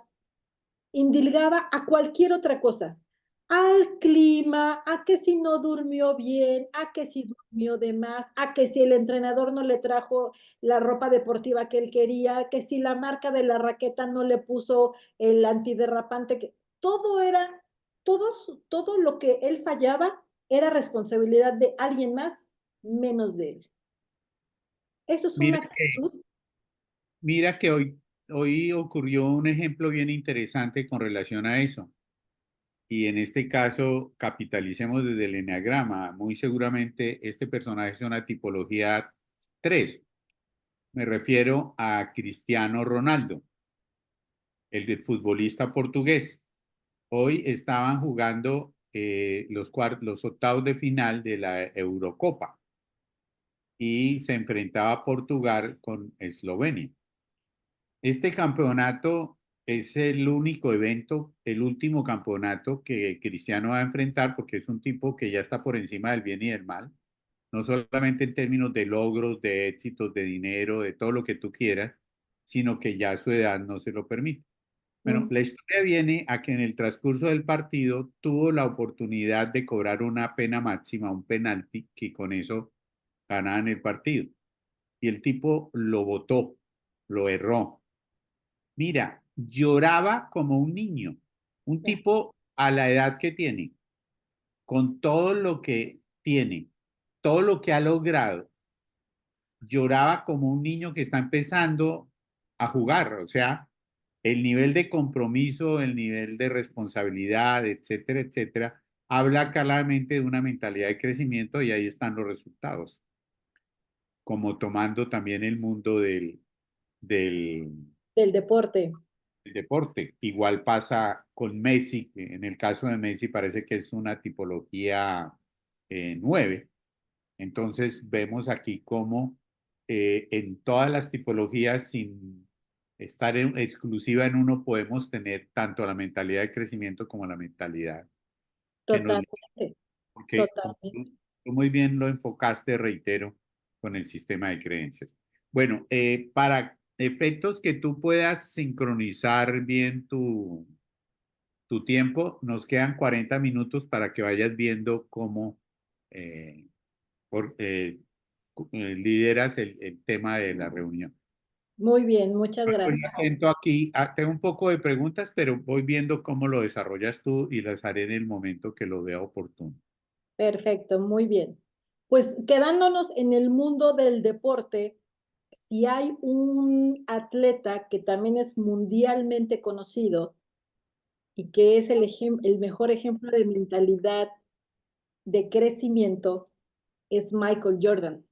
indilgaba a cualquier otra cosa, al clima, a que si no durmió bien, a que si durmió de más, a que si el entrenador no le trajo la ropa deportiva que él quería, que si la marca de la raqueta no le puso el antiderrapante, que todo era, todo lo que él fallaba era responsabilidad de alguien más, menos de él. Eso es una Mira que, actitud. mira que hoy ocurrió un ejemplo bien interesante con relación a eso. Y en este caso, capitalicemos desde el eneagrama. Muy seguramente este personaje es una tipología 3. Me refiero a Cristiano Ronaldo, el futbolista portugués. Hoy estaban jugando los octavos de final de la Eurocopa y se enfrentaba a Portugal con Eslovenia. Este campeonato es el único evento, el último campeonato que Cristiano va a enfrentar porque es un tipo que ya está por encima del bien y del mal, no solamente en términos de logros, de éxitos, de dinero, de todo lo que tú quieras, sino que ya su edad no se lo permite. Bueno, la historia viene a que en el transcurso del partido tuvo la oportunidad de cobrar una pena máxima, un penalti, que con eso ganaban el partido. Y el tipo lo botó, lo erró. Mira, lloraba como un niño, un tipo a la edad que tiene, con todo lo que tiene. todo lo que ha logrado, lloraba como un niño que está empezando a jugar. O sea, el nivel de compromiso, el nivel de responsabilidad, etcétera, etcétera, habla claramente de una mentalidad de crecimiento y ahí están los resultados, como tomando también el mundo del Del deporte. deporte. Igual pasa con Messi, que en el caso de Messi parece que es una tipología 9. Entonces vemos aquí cómo en todas las tipologías, sin estar exclusiva en uno, podemos tener tanto la mentalidad de crecimiento como la mentalidad que nos... Totalmente, Porque como totalmente. tú muy bien lo enfocaste, reitero, con el sistema de creencias. Bueno, para efectos que tú puedas sincronizar bien tu tiempo, nos quedan 40 minutos para que vayas viendo cómo eh, por- eh, lideras el tema de la reunión. Muy bien, muchas Estoy gracias. atento aquí. Tengo un poco de preguntas, pero voy viendo cómo lo desarrollas tú y las haré en el momento que lo vea oportuno. Perfecto, muy bien. Pues quedándonos en el mundo del deporte, si hay un atleta que también es mundialmente conocido y que es el mejor ejemplo de mentalidad de crecimiento, es Michael Jordan,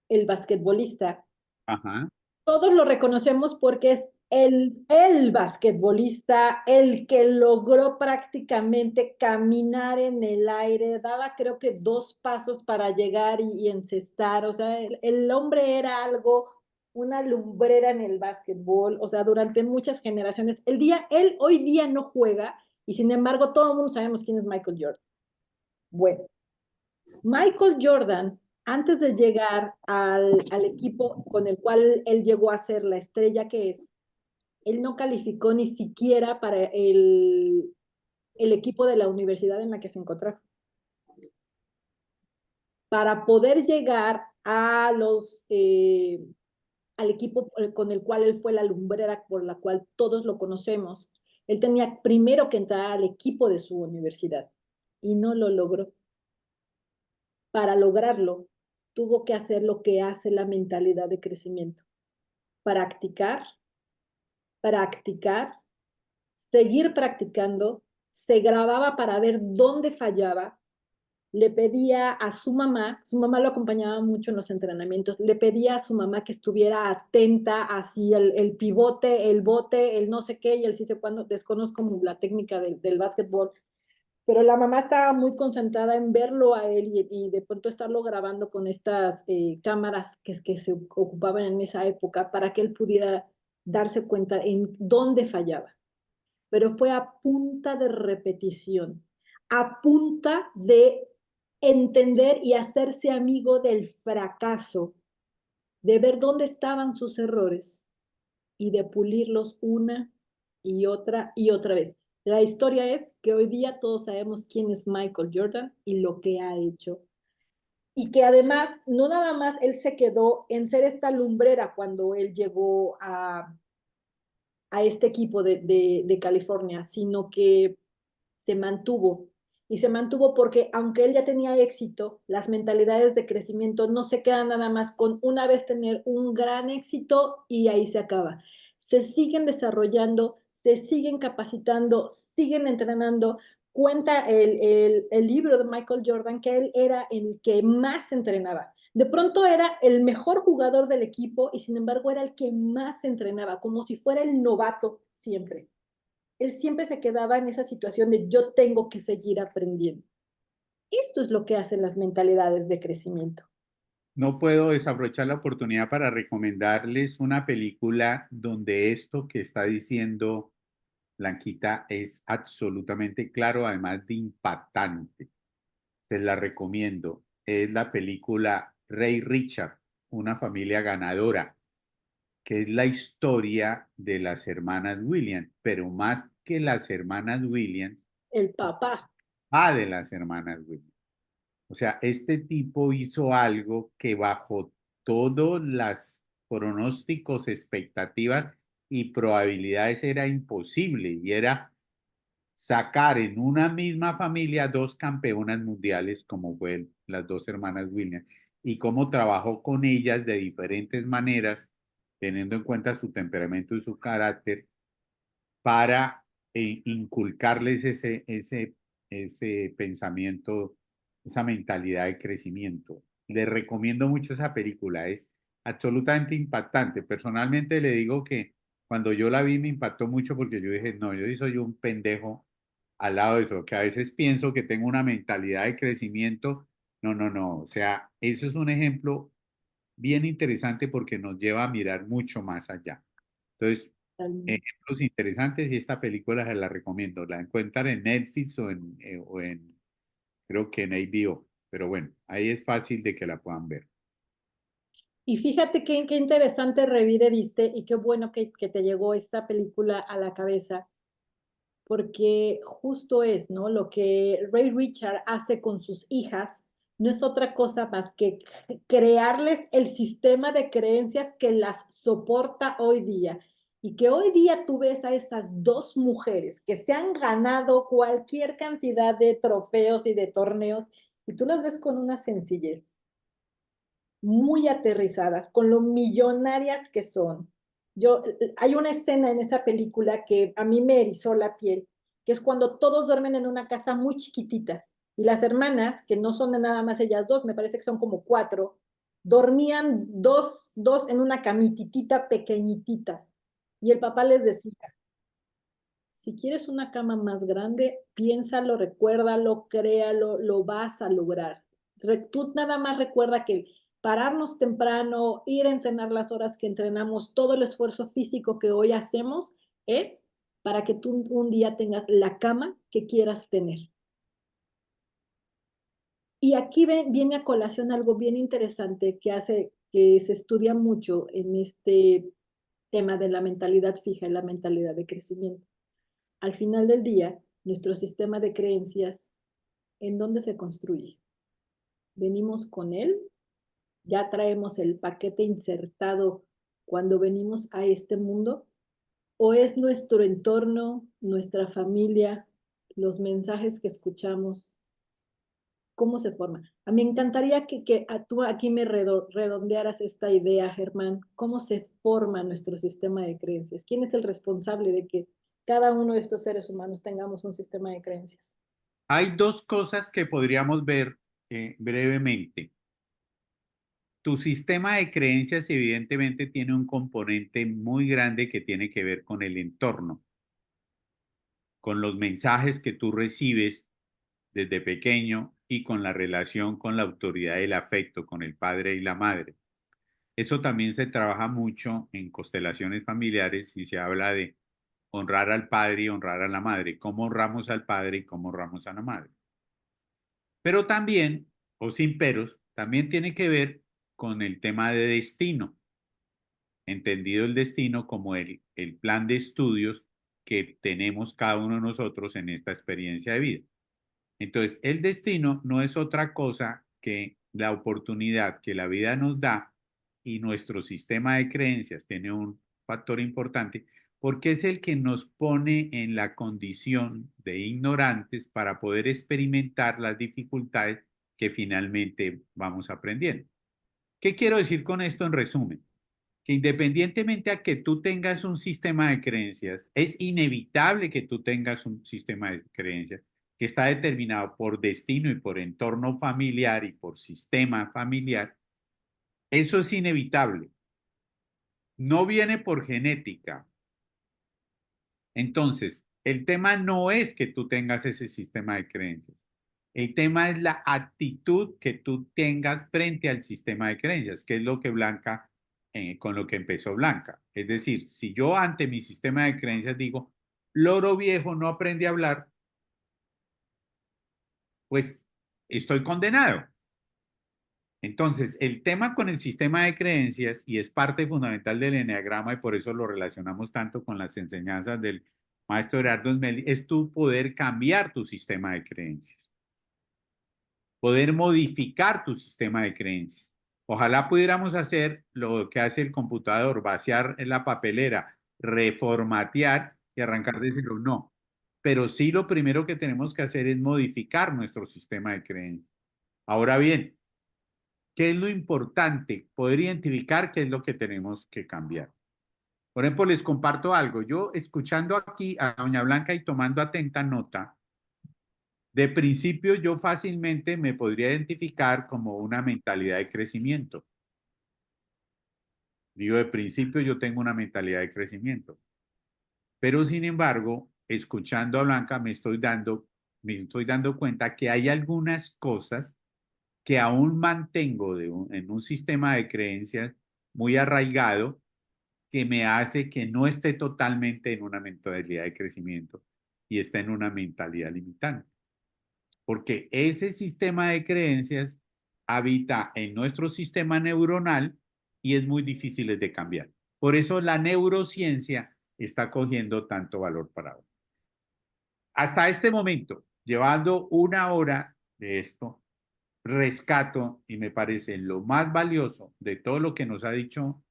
el basquetbolista. Ajá. Todos lo reconocemos porque es el basquetbolista, el que logró prácticamente caminar en el aire, daba creo que 2 pasos para llegar y encestar, o sea, el hombre era algo, una lumbrera en el básquetbol, o sea, durante muchas generaciones. Él hoy día no juega y sin embargo todo el mundo sabemos quién es Michael Jordan. Bueno, Michael Jordan, antes de llegar al equipo con el cual él llegó a ser la estrella que es, él no calificó ni siquiera para el equipo de la universidad en la que se encontraba. Para poder llegar al equipo con el cual él fue la lumbrera por la cual todos lo conocemos, él tenía primero que entrar al equipo de su universidad y no lo logró. Para lograrlo, tuvo que hacer lo que hace la mentalidad de crecimiento. Practicar, practicar, seguir practicando, se grababa para ver dónde fallaba, le pedía a su mamá lo acompañaba mucho en los entrenamientos, le pedía a su mamá que estuviera atenta así el pivote, el bote, el no sé qué y el sí sé cuándo, desconozco la técnica del básquetbol, pero la mamá estaba muy concentrada en verlo a él y de pronto estarlo grabando con estas cámaras que se ocupaban en esa época para que él pudiera darse cuenta en dónde fallaba. Pero fue a punta de repetición, a punta de entender y hacerse amigo del fracaso, de ver dónde estaban sus errores y de pulirlos una y otra vez. La historia es que hoy día todos sabemos quién es Michael Jordan y lo que ha hecho. Y que además, no nada más él se quedó en ser esta lumbrera cuando él llegó a este equipo de California, sino que se mantuvo. Y se mantuvo porque aunque él ya tenía éxito, las mentalidades de crecimiento no se quedan nada más con una vez tener un gran éxito y ahí se acaba. Se siguen desarrollando, se siguen capacitando, siguen entrenando. Cuenta el libro de Michael Jordan que él era el que más entrenaba. De pronto era el mejor jugador del equipo y sin embargo era el que más entrenaba, como si fuera el novato siempre. Él siempre se quedaba en esa situación de yo tengo que seguir aprendiendo. Esto es lo que hacen las mentalidades de crecimiento. No puedo desaprovechar la oportunidad para recomendarles una película donde esto que está diciendo Blanquita es absolutamente claro, además de impactante. Se la recomiendo. Es la película Rey Richard, una familia ganadora, que es la historia de las hermanas Williams, pero más que las hermanas Williams, El papá, de las hermanas Williams. O sea, este tipo hizo algo que bajo todos los pronósticos, expectativas y probabilidades era imposible y era sacar en una misma familia dos campeonas mundiales como fue las dos hermanas Williams, y cómo trabajó con ellas de diferentes maneras, teniendo en cuenta su temperamento y su carácter, para inculcarles ese pensamiento, esa mentalidad de crecimiento. Les recomiendo mucho esa película, es absolutamente impactante. Personalmente le digo que cuando yo la vi me impactó mucho porque yo dije, no, yo soy un pendejo al lado de eso, que a veces pienso que tengo una mentalidad de crecimiento. No, no, no. O sea, eso es un ejemplo bien interesante porque nos lleva a mirar mucho más allá. Entonces, ejemplos interesantes y esta película se la recomiendo. La encuentran en Netflix o en creo que en HBO. Pero bueno, ahí es fácil de que la puedan ver. Y fíjate qué interesante revire diste y qué bueno que te llegó esta película a la cabeza, porque justo es, ¿no? Lo que Ray Richard hace con sus hijas no es otra cosa más que crearles el sistema de creencias que las soporta hoy día. Y que hoy día tú ves a estas dos mujeres que se han ganado cualquier cantidad de trofeos y de torneos y tú las ves con una sencillez muy aterrizadas, con lo millonarias que son. Hay una escena en esa película que a mí me erizó la piel, que es cuando todos duermen en una casa muy chiquitita y las hermanas, que no son de nada más ellas dos, me parece que son como cuatro, dormían dos en una camititita pequeñitita. Y el papá les decía, si quieres una cama más grande, piénsalo, recuérdalo, créalo, lo vas a lograr. Tú nada más recuerda que pararnos temprano, ir a entrenar las horas que entrenamos, todo el esfuerzo físico que hoy hacemos es para que tú un día tengas la cama que quieras tener. Y aquí viene a colación algo bien interesante que se estudia mucho en este tema de la mentalidad fija y la mentalidad de crecimiento. Al final del día, nuestro sistema de creencias, ¿en dónde se construye? ¿Venimos con él? ¿Ya traemos el paquete insertado cuando venimos a este mundo? ¿O es nuestro entorno, nuestra familia, los mensajes que escuchamos? ¿Cómo se forma? Me encantaría que tú aquí me redondearas esta idea, Germán. ¿Cómo se forma nuestro sistema de creencias? ¿Quién es el responsable de que cada uno de estos seres humanos tengamos un sistema de creencias? Hay dos cosas que podríamos ver brevemente. Tu sistema de creencias evidentemente tiene un componente muy grande que tiene que ver con el entorno, con los mensajes que tú recibes desde pequeño y con la relación con la autoridad del afecto, con el padre y la madre. Eso también se trabaja mucho en constelaciones familiares y se habla de honrar al padre y honrar a la madre, cómo honramos al padre y cómo honramos a la madre. Pero también, o sin peros, también tiene que ver con el tema de destino, entendido el destino como el plan de estudios que tenemos cada uno de nosotros en esta experiencia de vida. Entonces, el destino no es otra cosa que la oportunidad que la vida nos da y nuestro sistema de creencias tiene un factor importante porque es el que nos pone en la condición de ignorantes para poder experimentar las dificultades que finalmente vamos aprendiendo. ¿Qué quiero decir con esto en resumen? Que independientemente a que tú tengas un sistema de creencias, es inevitable que tú tengas un sistema de creencias que está determinado por destino y por entorno familiar y por sistema familiar. Eso es inevitable. No viene por genética. Entonces, el tema no es que tú tengas ese sistema de creencias. El tema es la actitud que tú tengas frente al sistema de creencias, que es lo que con lo que empezó Blanca. Es decir, si yo ante mi sistema de creencias digo, loro viejo no aprende a hablar, pues estoy condenado. Entonces, el tema con el sistema de creencias, y es parte fundamental del eneagrama, y por eso lo relacionamos tanto con las enseñanzas del maestro Gerardo Smelly, es tu poder cambiar tu sistema de creencias, poder modificar tu sistema de creencias. Ojalá pudiéramos hacer lo que hace el computador, vaciar la papelera, reformatear y arrancar de cero. No, pero sí lo primero que tenemos que hacer es modificar nuestro sistema de creencias. Ahora bien, ¿qué es lo importante? Poder identificar qué es lo que tenemos que cambiar. Por ejemplo, les comparto algo. Yo escuchando aquí a doña Blanca y tomando atenta nota, de principio yo fácilmente me podría identificar como una mentalidad de crecimiento. Digo, de principio yo tengo una mentalidad de crecimiento. Pero sin embargo, escuchando a Blanca me estoy dando cuenta que hay algunas cosas que aún mantengo en un sistema de creencias muy arraigado que me hace que no esté totalmente en una mentalidad de crecimiento y esté en una mentalidad limitante. Porque ese sistema de creencias habita en nuestro sistema neuronal y es muy difícil de cambiar. Por eso la neurociencia está cogiendo tanto valor para hoy. Hasta este momento, llevando una hora de esto, rescato y me parece lo más valioso de todo lo que nos ha dicho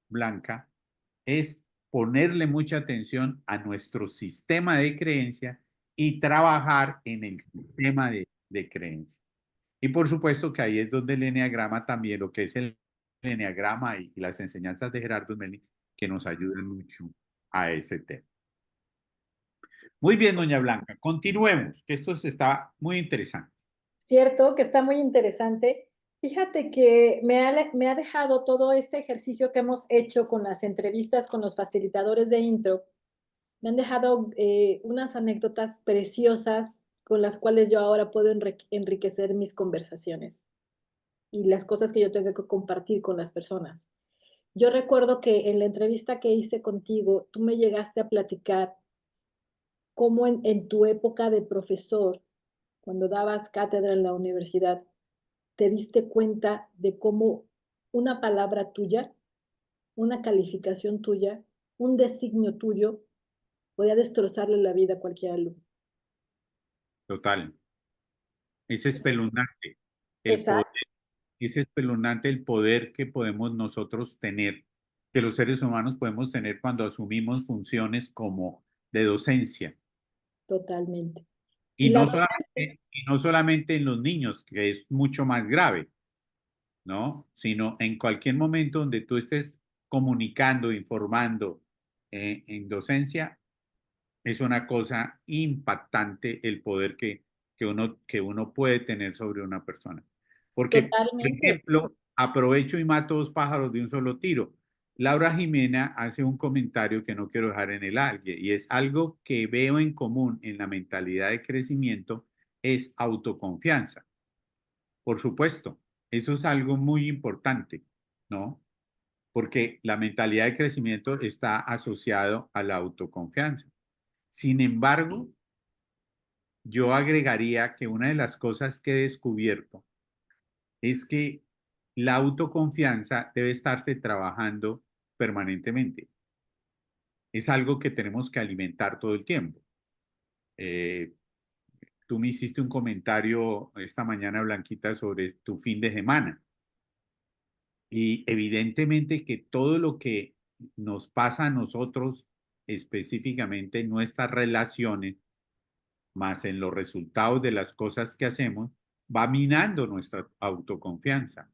Blanca es ponerle mucha atención a nuestro sistema de creencia y trabajar en el sistema de creencia. Y por supuesto que ahí es donde el eneagrama también, lo que es el eneagrama y las enseñanzas de Gerardo Meli, que nos ayudan mucho a ese tema. Muy bien, doña Blanca, continuemos, que esto está muy interesante. Cierto, que está muy interesante. Fíjate que me ha dejado todo este ejercicio que hemos hecho con las entrevistas con los facilitadores de intro, me han dejado unas anécdotas preciosas con las cuales yo ahora puedo enriquecer mis conversaciones y las cosas que yo tengo que compartir con las personas. Yo recuerdo que en la entrevista que hice contigo, tú me llegaste a platicar cómo en tu época de profesor, cuando dabas cátedra en la universidad, te diste cuenta de cómo una palabra tuya, una calificación tuya, un designio tuyo, podía destrozarle la vida a cualquier alumno. Total. Es espeluznante el poder, Exacto, es espeluznante el poder que podemos nosotros tener, que los seres humanos podemos tener cuando asumimos funciones como de docencia. totalmente. Y Y la no docencia, solamente, y no solamente en los niños, que es mucho más grave, ¿no? Sino en cualquier momento donde tú estés comunicando, informando en docencia, es una cosa impactante el poder que uno puede tener sobre una persona. Porque, por totalmente. ejemplo, aprovecho y mato dos pájaros de un solo tiro. Laura Jimena hace un comentario que no quiero dejar en el aire y es algo que veo en común en la mentalidad de crecimiento, es autoconfianza. Por supuesto, eso es algo muy importante, ¿no? Porque la mentalidad de crecimiento está asociado a la autoconfianza. Sin embargo, yo agregaría que una de las cosas que he descubierto es que la autoconfianza debe estarse trabajando permanentemente. Es algo que tenemos que alimentar todo el tiempo. Eh, Tú me hiciste un comentario esta mañana, Blanquita, sobre tu fin de semana. Y evidentemente que todo lo que nos pasa a nosotros, específicamente en nuestras relaciones, más en los resultados de las cosas que hacemos, va minando nuestra autoconfianza.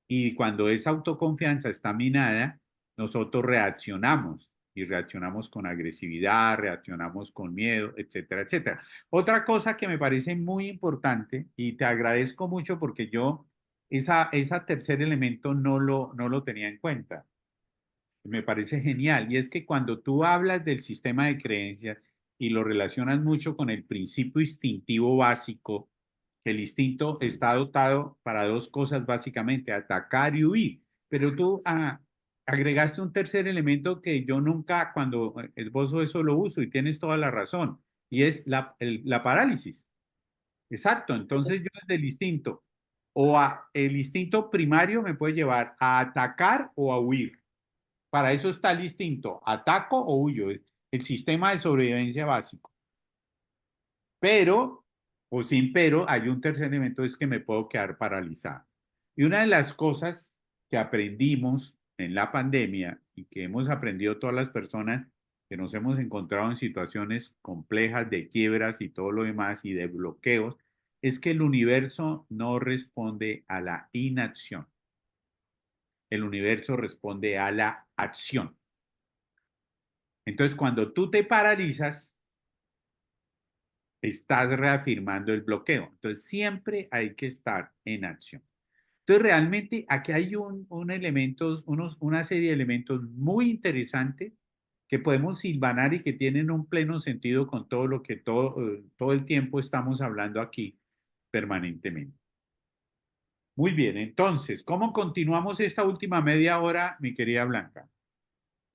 Y cuando esa autoconfianza está minada, nosotros reaccionamos y reaccionamos con agresividad, reaccionamos con miedo, etcétera, etcétera. Otra cosa que me parece muy importante y te agradezco mucho porque yo esa tercer elemento no lo tenía en cuenta. Me parece genial y es que cuando tú hablas del sistema de creencias y lo relacionas mucho con el principio instintivo básico, el instinto está dotado para dos cosas básicamente, atacar y huir, pero tú agregaste un tercer elemento que yo nunca cuando esbozo eso lo uso y tienes toda la razón, y es la parálisis. Exacto, entonces yo desde el instinto el instinto primario me puede llevar a atacar o a huir. Para eso está el instinto, ataco o huyo, el sistema de sobrevivencia básico. Pero, o sin pero, hay un tercer elemento, es que me puedo quedar paralizado. Y una de las cosas que aprendimos en la pandemia y que hemos aprendido todas las personas que nos hemos encontrado en situaciones complejas de quiebras y todo lo demás y de bloqueos, es que el universo no responde a la inacción. El universo responde a la acción. Entonces, cuando tú te paralizas, estás reafirmando el bloqueo. Entonces, siempre hay que estar en acción. Entonces, realmente aquí hay una serie de elementos muy interesantes que podemos hilvanar y que tienen un pleno sentido con todo lo que todo el tiempo estamos hablando aquí permanentemente. Muy bien, entonces, ¿cómo continuamos esta última media hora, mi querida Blanca?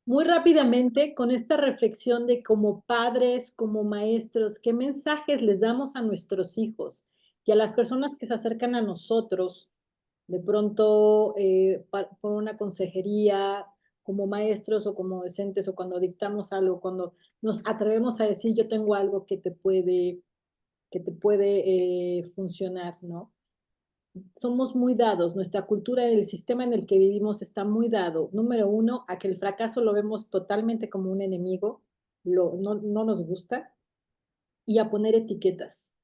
Muy rápidamente, con esta reflexión de como padres, como maestros, qué mensajes les damos a nuestros hijos y a las personas que se acercan a nosotros, de pronto por una consejería, como maestros o como docentes, o cuando dictamos algo, cuando nos atrevemos a decir, yo tengo algo que te puede funcionar, ¿no? Somos muy dados, nuestra cultura, el sistema en el que vivimos está muy dado, número uno, a que el fracaso lo vemos totalmente como un enemigo, no nos gusta, y a poner etiquetas.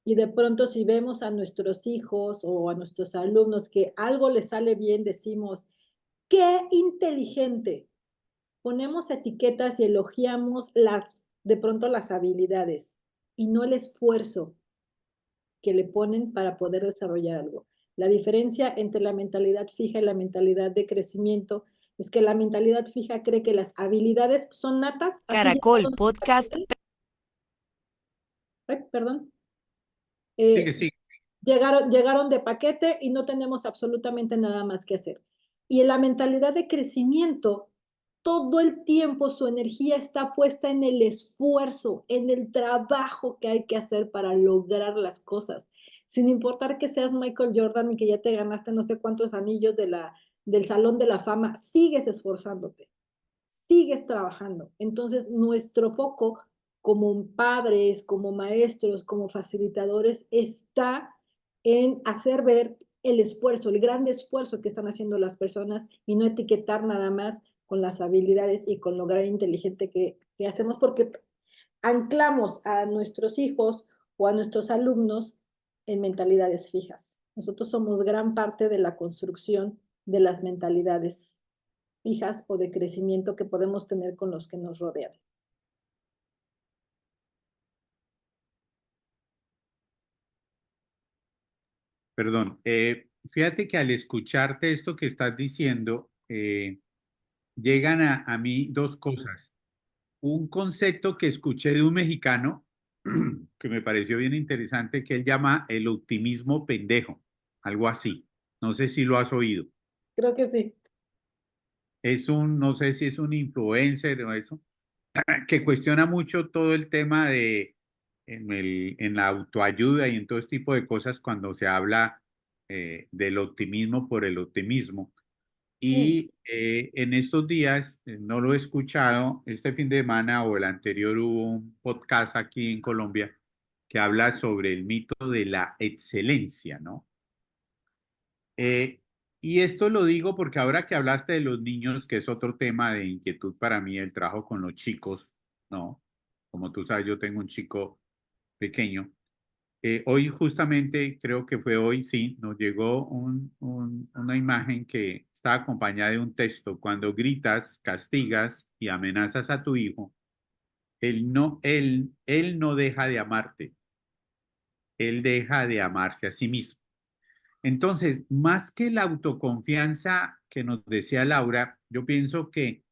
Y de pronto si vemos a nuestros hijos o a nuestros alumnos que algo les sale bien, decimos, ¡qué inteligente! Ponemos etiquetas y elogiamos de pronto las habilidades y no el esfuerzo que le ponen para poder desarrollar algo. La diferencia entre la mentalidad fija y la mentalidad de crecimiento es que la mentalidad fija cree que las habilidades son natas. Caracol Podcast. Ay, perdón. Sigue, sigue. Llegaron de paquete y no tenemos absolutamente nada más que hacer. Y en la mentalidad de crecimiento, todo el tiempo su energía está puesta en el esfuerzo, en el trabajo que hay que hacer para lograr las cosas. Sin importar que seas Michael Jordan y que ya te ganaste no sé cuántos anillos del Salón de la Fama, sigues esforzándote, sigues trabajando. Entonces, nuestro foco como padres, como maestros, como facilitadores, está en hacer ver el esfuerzo, el gran esfuerzo que están haciendo las personas y no etiquetar nada más con las habilidades y con lo gran inteligente que hacemos, porque anclamos a nuestros hijos o a nuestros alumnos en mentalidades fijas. Nosotros somos gran parte de la construcción de las mentalidades fijas o de crecimiento que podemos tener con los que nos rodean. Perdón. Fíjate que al escucharte esto que estás diciendo, llegan a mí dos cosas. Un concepto que escuché de un mexicano que me pareció bien interesante, que él llama el optimismo pendejo, algo así. No sé si lo has oído. Creo que sí. No sé si es un influencer o eso, que cuestiona mucho todo el tema en la autoayuda y en todo este tipo de cosas cuando se habla del optimismo por el optimismo. Y en estos días, no lo he escuchado, este fin de semana o el anterior hubo un podcast aquí en Colombia que habla sobre el mito de la excelencia, ¿no? Eh, y esto lo digo porque ahora que hablaste de los niños, que es otro tema de inquietud para mí, el trabajo con los chicos, ¿no? Como tú sabes, yo tengo un chico pequeño. Hoy justamente, creo que fue hoy, sí, nos llegó una imagen que está acompañada de un texto. Cuando gritas, castigas y amenazas a tu hijo, él no deja de amarte, él deja de amarse a sí mismo. Entonces, más que la autoconfianza que nos decía Laura, yo pienso que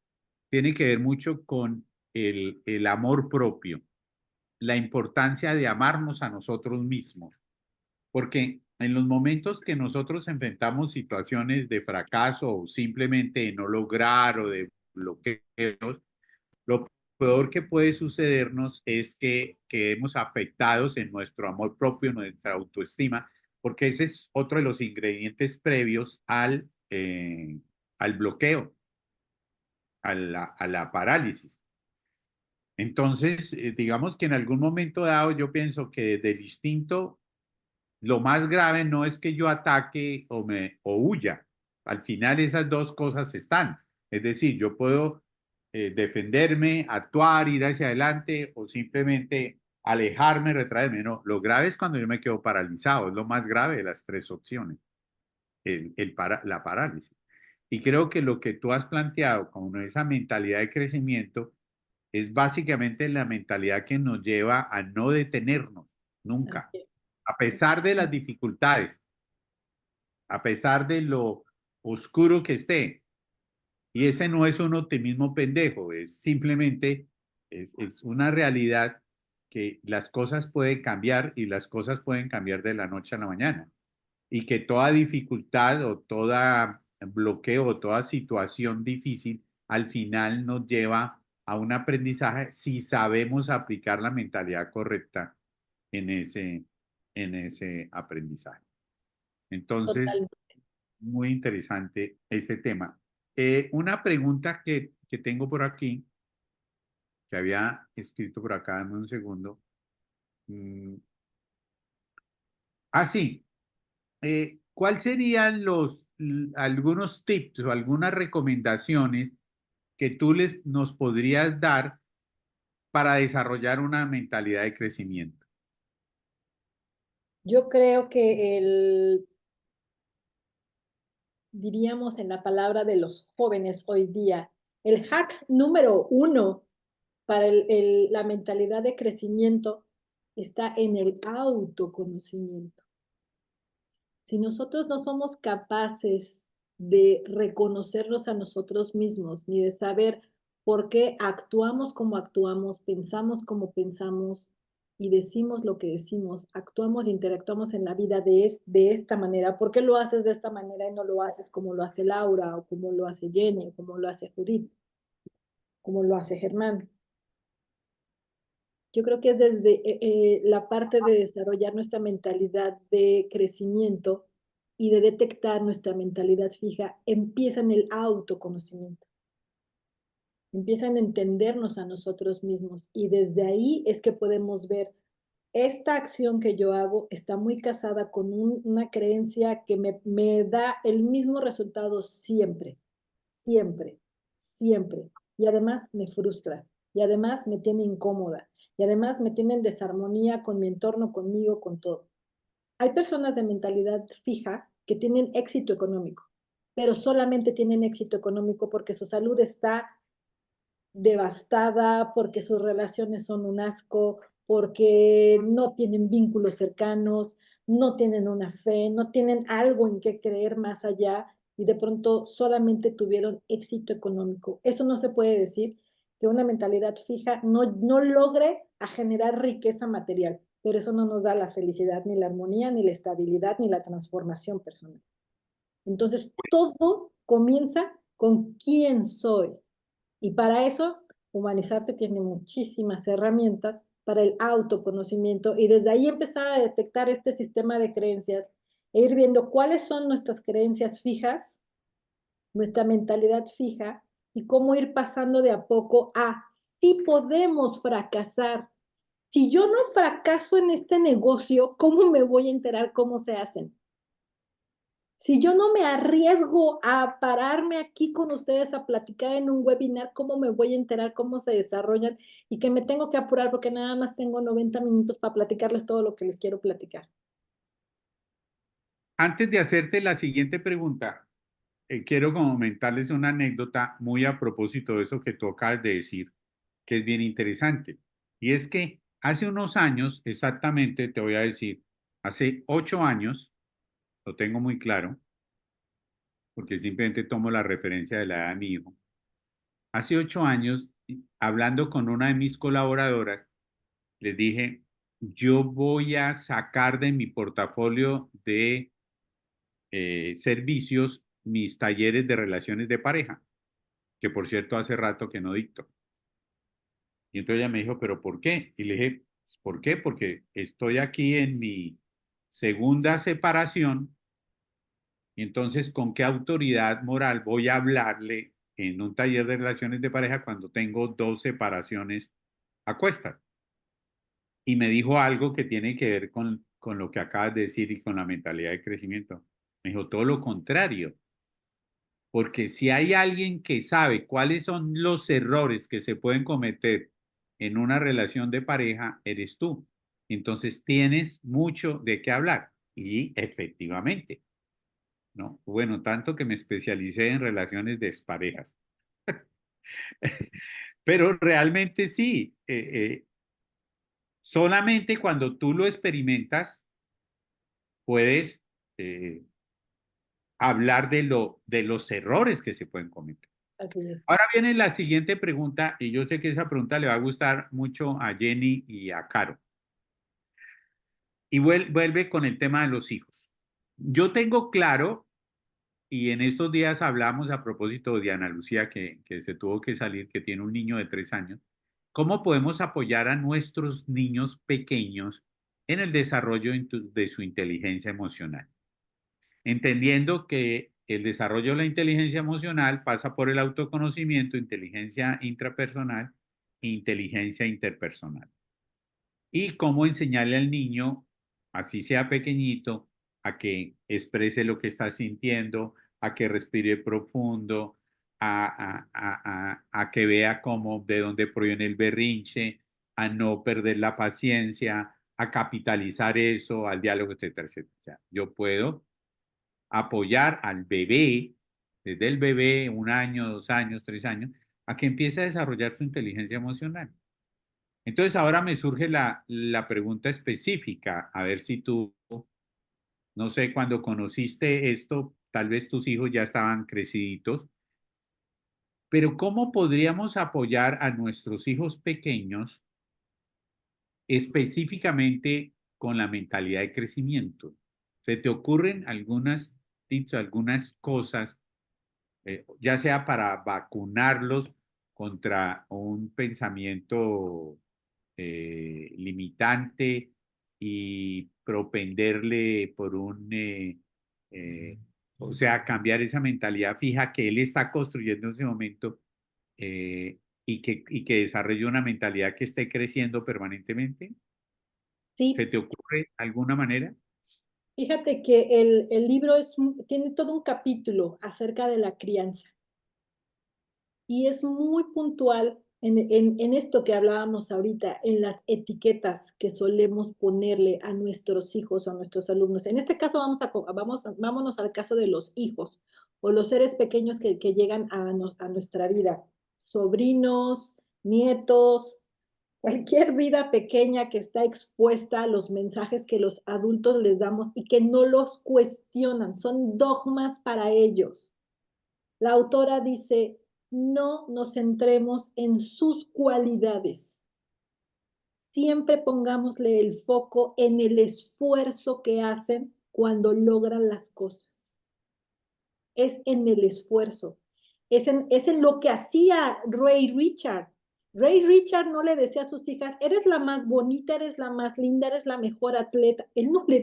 tiene que ver mucho con el amor propio, la importancia de amarnos a nosotros mismos. Porque en los momentos que nosotros enfrentamos situaciones de fracaso o simplemente de no lograr o de bloqueos, lo peor que puede sucedernos es que quedemos afectados en nuestro amor propio, nuestra autoestima, porque ese es otro de los ingredientes previos al bloqueo, a la parálisis. Entonces, digamos que en algún momento dado yo pienso que desde el instinto lo más grave no es que yo ataque o huya. Al final esas dos cosas están. Es decir, yo puedo defenderme, actuar, ir hacia adelante o simplemente alejarme, retraerme. No, lo grave es cuando yo me quedo paralizado, es lo más grave de las tres opciones, la parálisis. Y creo que lo que tú has planteado con esa mentalidad de crecimiento es básicamente la mentalidad que nos lleva a no detenernos nunca, Así es. a pesar de las dificultades, a pesar de lo oscuro que esté. Y ese no es un optimismo pendejo, es simplemente es una realidad que las cosas pueden cambiar y las cosas pueden cambiar de la noche a la mañana. Y que toda dificultad o toda bloqueo o toda situación difícil al final nos lleva a un aprendizaje si sabemos aplicar la mentalidad correcta en ese aprendizaje. Entonces, Totalmente. muy interesante ese tema. Una pregunta que tengo por aquí, que había escrito por acá, dame un segundo. Mm, sí. ¿Cuál serían algunos tips o algunas recomendaciones que tú nos podrías dar para desarrollar una mentalidad de crecimiento? Yo creo que diríamos en la palabra de los jóvenes hoy día, el hack número uno para la mentalidad de crecimiento está en el autoconocimiento. Si nosotros no somos capaces de reconocernos a nosotros mismos, ni de saber por qué actuamos como actuamos, pensamos como pensamos y decimos lo que decimos, actuamos e interactuamos en la vida de esta manera, ¿por qué lo haces de esta manera y no lo haces como lo hace Laura o como lo hace Jenny o como lo hace Judith, como lo hace Germán? Yo creo que es desde la parte de desarrollar nuestra mentalidad de crecimiento y de detectar nuestra mentalidad fija, empieza en el autoconocimiento, empieza en entendernos a nosotros mismos y desde ahí es que podemos ver esta acción que yo hago está muy casada con una creencia que me da el mismo resultado siempre, siempre, siempre. Y además me frustra, y además me tiene incómoda, y además me tiene en desarmonía con mi entorno, conmigo, con todo. Hay personas de mentalidad fija que tienen éxito económico, pero solamente tienen éxito económico porque su salud está devastada, porque sus relaciones son un asco, porque no tienen vínculos cercanos, no tienen una fe, no tienen algo en qué creer más allá y de pronto solamente tuvieron éxito económico. Eso no se puede decir que una mentalidad fija no logre a generar riqueza material, pero eso no nos da la felicidad, ni la armonía, ni la estabilidad, ni la transformación personal. Entonces, todo comienza con quién soy. Y para eso, Humanizarte tiene muchísimas herramientas para el autoconocimiento y desde ahí empezar a detectar este sistema de creencias e ir viendo cuáles son nuestras creencias fijas, nuestra mentalidad fija y cómo ir pasando de a poco a si podemos fracasar. Si yo no fracaso en este negocio, ¿cómo me voy a enterar cómo se hacen? Si yo no me arriesgo a pararme aquí con ustedes a platicar en un webinar, ¿cómo me voy a enterar cómo se desarrollan? Y que me tengo que apurar porque nada más tengo 90 minutos para platicarles todo lo que les quiero platicar. Antes de hacerte la siguiente pregunta, quiero comentarles una anécdota muy a propósito de eso que tú acabas de decir, que es bien interesante. Y es que hace unos años, exactamente, te voy a decir, hace 8 años, lo tengo muy claro, porque simplemente tomo la referencia de la edad de mi hijo. Hace 8 años, hablando con una de mis colaboradoras, les dije, yo voy a sacar de mi portafolio de servicios mis talleres de relaciones de pareja, que por cierto hace rato que no dicto. Y entonces ella me dijo, ¿pero por qué? Y le dije, ¿por qué? Porque estoy aquí en mi segunda separación y entonces, ¿con qué autoridad moral voy a hablarle en un taller de relaciones de pareja cuando tengo 2 separaciones a cuestas? Y me dijo algo que tiene que ver con lo que acabas de decir y con la mentalidad de crecimiento. Me dijo todo lo contrario, porque si hay alguien que sabe cuáles son los errores que se pueden cometer en una relación de pareja eres tú. Entonces tienes mucho de qué hablar. Y efectivamente, ¿no? Bueno, tanto que me especialicé en relaciones de exparejas. Pero realmente sí, solamente cuando tú lo experimentas puedes hablar de los errores que se pueden cometer. Así es. Ahora viene la siguiente pregunta, y yo sé que esa pregunta le va a gustar mucho a Jenny y a Caro. Y vuelve con el tema de los hijos. Yo tengo claro, y en estos días hablamos a propósito de Ana Lucía, que se tuvo que salir, que tiene un niño de 3 años, cómo podemos apoyar a nuestros niños pequeños en el desarrollo de su inteligencia emocional, entendiendo que el desarrollo de la inteligencia emocional pasa por el autoconocimiento, inteligencia intrapersonal e inteligencia interpersonal. Y cómo enseñarle al niño, así sea pequeñito, a que exprese lo que está sintiendo, a que respire profundo, a que vea cómo, de dónde proviene el berrinche, a no perder la paciencia, a capitalizar eso, al diálogo, etcétera, etcétera. O sea, yo puedo apoyar al bebé, desde el bebé, 1 año, 2 años, 3 años, a que empiece a desarrollar su inteligencia emocional. Entonces ahora me surge la pregunta específica, a ver si tú, no sé, cuando conociste esto, tal vez tus hijos ya estaban creciditos, pero ¿cómo podríamos apoyar a nuestros hijos pequeños específicamente con la mentalidad de crecimiento? ¿Se te ocurren algunas tips, algunas cosas, ya sea para vacunarlos contra un pensamiento limitante y propenderle por eh, o sea, cambiar esa mentalidad fija que él está construyendo en ese momento, y que desarrolle una mentalidad que esté creciendo permanentemente? ¿Se Sí, te ocurre alguna manera? fíjate que el libro tiene todo un capítulo acerca de la crianza y es muy puntual en esto que hablábamos ahorita, en las etiquetas que solemos ponerle a nuestros hijos o a nuestros alumnos. En este caso vámonos al caso de los hijos o los seres pequeños que llegan a nuestra vida, sobrinos, nietos, cualquier vida pequeña que está expuesta a los mensajes que los adultos les damos y que no los cuestionan, son dogmas para ellos. La autora dice, no nos centremos en sus cualidades. Siempre pongámosle el foco en el esfuerzo que hacen cuando logran las cosas. Es en el esfuerzo. Es en lo que hacía Ray Richard. Ray Richard no le decía a sus hijas, eres la más bonita, eres la más linda, eres la mejor atleta. Él no le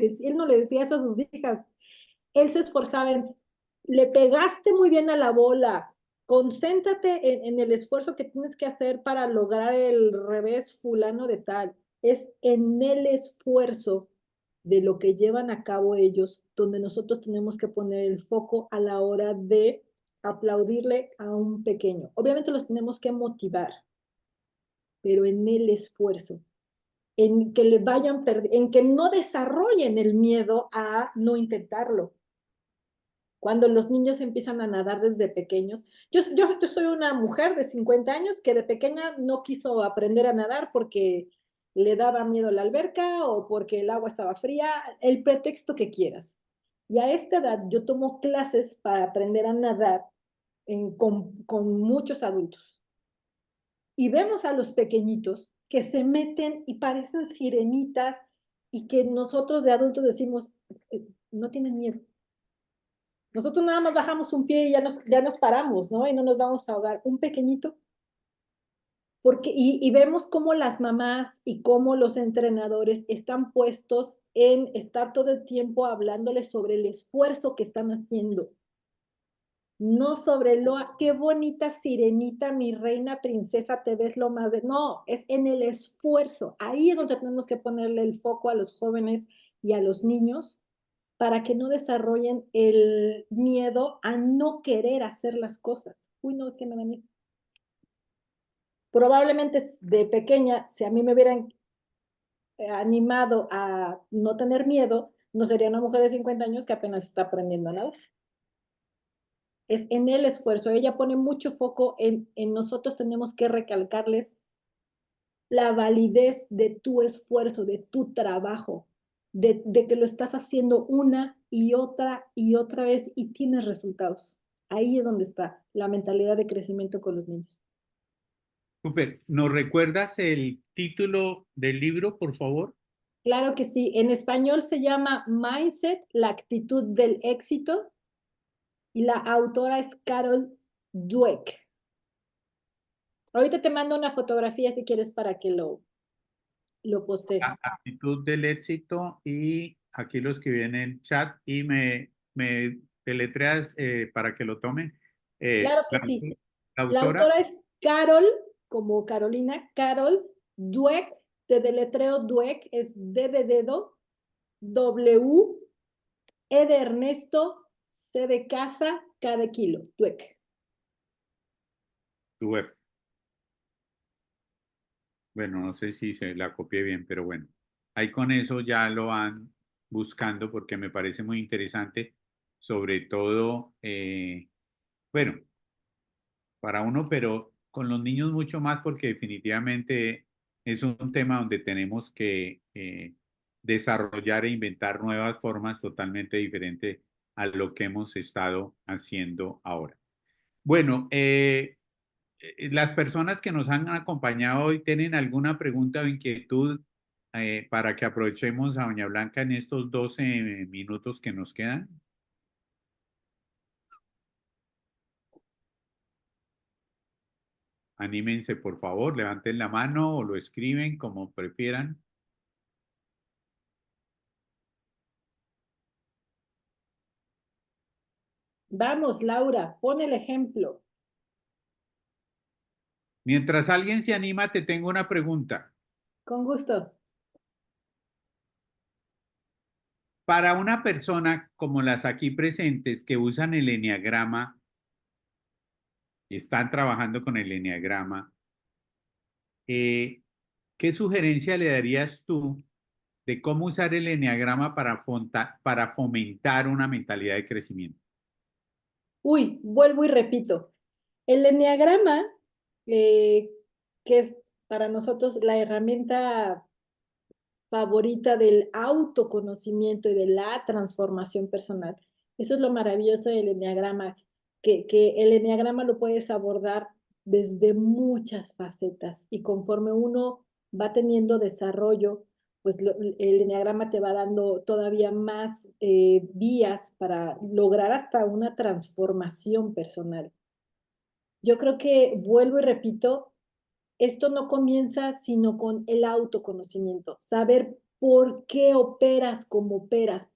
decía eso a sus hijas. Él se esforzaba en, le pegaste muy bien a la bola, concéntrate en el esfuerzo que tienes que hacer para lograr el revés fulano de tal. Es en el esfuerzo de lo que llevan a cabo ellos donde nosotros tenemos que poner el foco a la hora de aplaudirle a un pequeño. Obviamente los tenemos que motivar, pero en el esfuerzo, en que le vayan en que no desarrollen el miedo a no intentarlo. Cuando los niños empiezan a nadar desde pequeños. Yo soy una mujer de 50 años que de pequeña no quiso aprender a nadar porque le daba miedo la alberca o porque el agua estaba fría, el pretexto que quieras. Y a esta edad yo tomo clases para aprender a nadar con muchos adultos. Y vemos a los pequeñitos que se meten y parecen sirenitas y que nosotros de adultos decimos, no tienen miedo. Nosotros nada más bajamos un pie y ya nos paramos, ¿no? Y no nos vamos a ahogar. Un pequeñito. Y vemos cómo las mamás y cómo los entrenadores están puestos en estar todo el tiempo hablándoles sobre el esfuerzo que están haciendo. No sobre qué bonita sirenita, mi reina princesa, te ves lo más de. No, es en el esfuerzo. Ahí es donde tenemos que ponerle el foco a los jóvenes y a los niños para que no desarrollen el miedo a no querer hacer las cosas. Uy, no, es que me da miedo. Probablemente de pequeña, si a mí me hubieran animado a no tener miedo, no sería una mujer de 50 años que apenas está aprendiendo a nadar. Es en el esfuerzo. Ella pone mucho foco en nosotros tenemos que recalcarles la validez de tu esfuerzo, de tu trabajo, de que lo estás haciendo una y otra vez y tienes resultados. Ahí es donde está la mentalidad de crecimiento con los niños. Súper. ¿Nos recuerdas el título del libro, por favor? Claro que sí. En español se llama Mindset, la actitud del éxito, y la autora es Carol Dweck. Ahorita te mando una fotografía si quieres para que lo postes. Actitud del éxito, y aquí lo escribí en el chat y me deletreas para que lo tome. Claro que La, sí. la La autora, autora es Carol, como Carolina, Carol Dweck, de deletreo Dweck, es D de dedo, W, E de Ernesto, C de casa, K de kilo, Dweck. tu web. Bueno, no sé si se la copié bien, pero bueno, ahí con eso ya lo van buscando porque me parece muy interesante, sobre todo, bueno, para uno, pero con los niños mucho más porque definitivamente es un tema donde tenemos que desarrollar e inventar nuevas formas totalmente diferentes a lo que hemos estado haciendo ahora. Bueno, las personas que nos han acompañado hoy tienen alguna pregunta o inquietud para que aprovechemos a Doña Blanca en estos 12 minutos que nos quedan. Anímense, por favor, levanten la mano o lo escriben como prefieran. Vamos, Laura, pon el ejemplo. Mientras alguien se anima, te tengo una pregunta. Con gusto. Para una persona como las aquí presentes que usan el eneagrama y están trabajando con el eneagrama, ¿qué sugerencia le darías tú de cómo usar el eneagrama para fomentar una mentalidad de crecimiento? Uy, vuelvo y repito. El eneagrama, que es para nosotros la herramienta favorita del autoconocimiento y de la transformación personal. Eso es lo maravilloso del eneagrama, que el eneagrama lo puedes abordar desde muchas facetas y conforme uno va teniendo desarrollo, pues el eneagrama te va dando todavía más vías para lograr hasta una transformación personal. Yo creo que, vuelvo y repito, esto no comienza sino con el autoconocimiento, saber por qué operas como operas,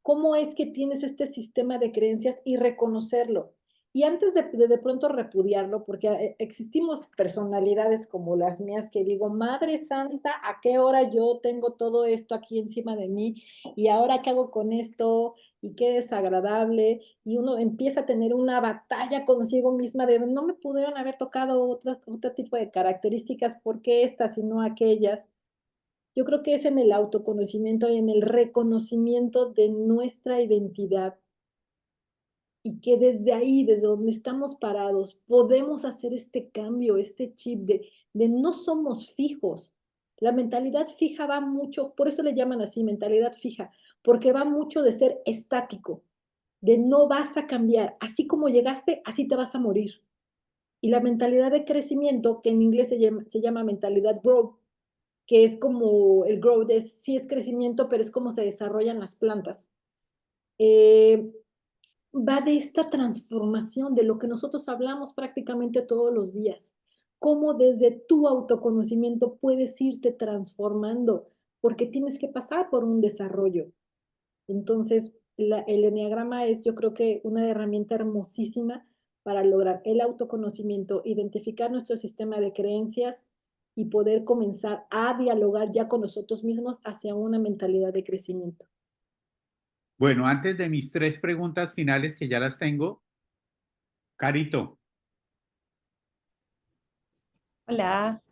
cómo es que tienes este sistema de creencias y reconocerlo. Y antes de pronto repudiarlo, porque existimos personalidades como las mías que digo, Madre Santa, ¿a qué hora yo tengo todo esto aquí encima de mí? ¿Y ahora qué hago con esto? Y qué desagradable. Y uno empieza a tener una batalla consigo misma de no me pudieron haber tocado otro tipo de características, ¿por qué estas y no aquellas? Yo creo que es en el autoconocimiento y en el reconocimiento de nuestra identidad y que desde ahí, desde donde estamos parados, podemos hacer este cambio, este chip de no somos fijos. La mentalidad fija va mucho, por eso le llaman así, mentalidad fija, porque va mucho de ser estático, de no vas a cambiar, así como llegaste, así te vas a morir. Y la mentalidad de crecimiento, que en inglés se llama mentalidad growth, que es como el growth, sí es crecimiento, pero es como se desarrollan las plantas. Va de esta transformación de lo que nosotros hablamos prácticamente todos los días. Cómo desde tu autoconocimiento puedes irte transformando, porque tienes que pasar por un desarrollo. Entonces, el eneagrama es, yo creo que una herramienta hermosísima para lograr el autoconocimiento, identificar nuestro sistema de creencias y poder comenzar a dialogar ya con nosotros mismos hacia una mentalidad de crecimiento. Bueno, antes de mis 3 preguntas finales que ya las tengo, Carito, Hola,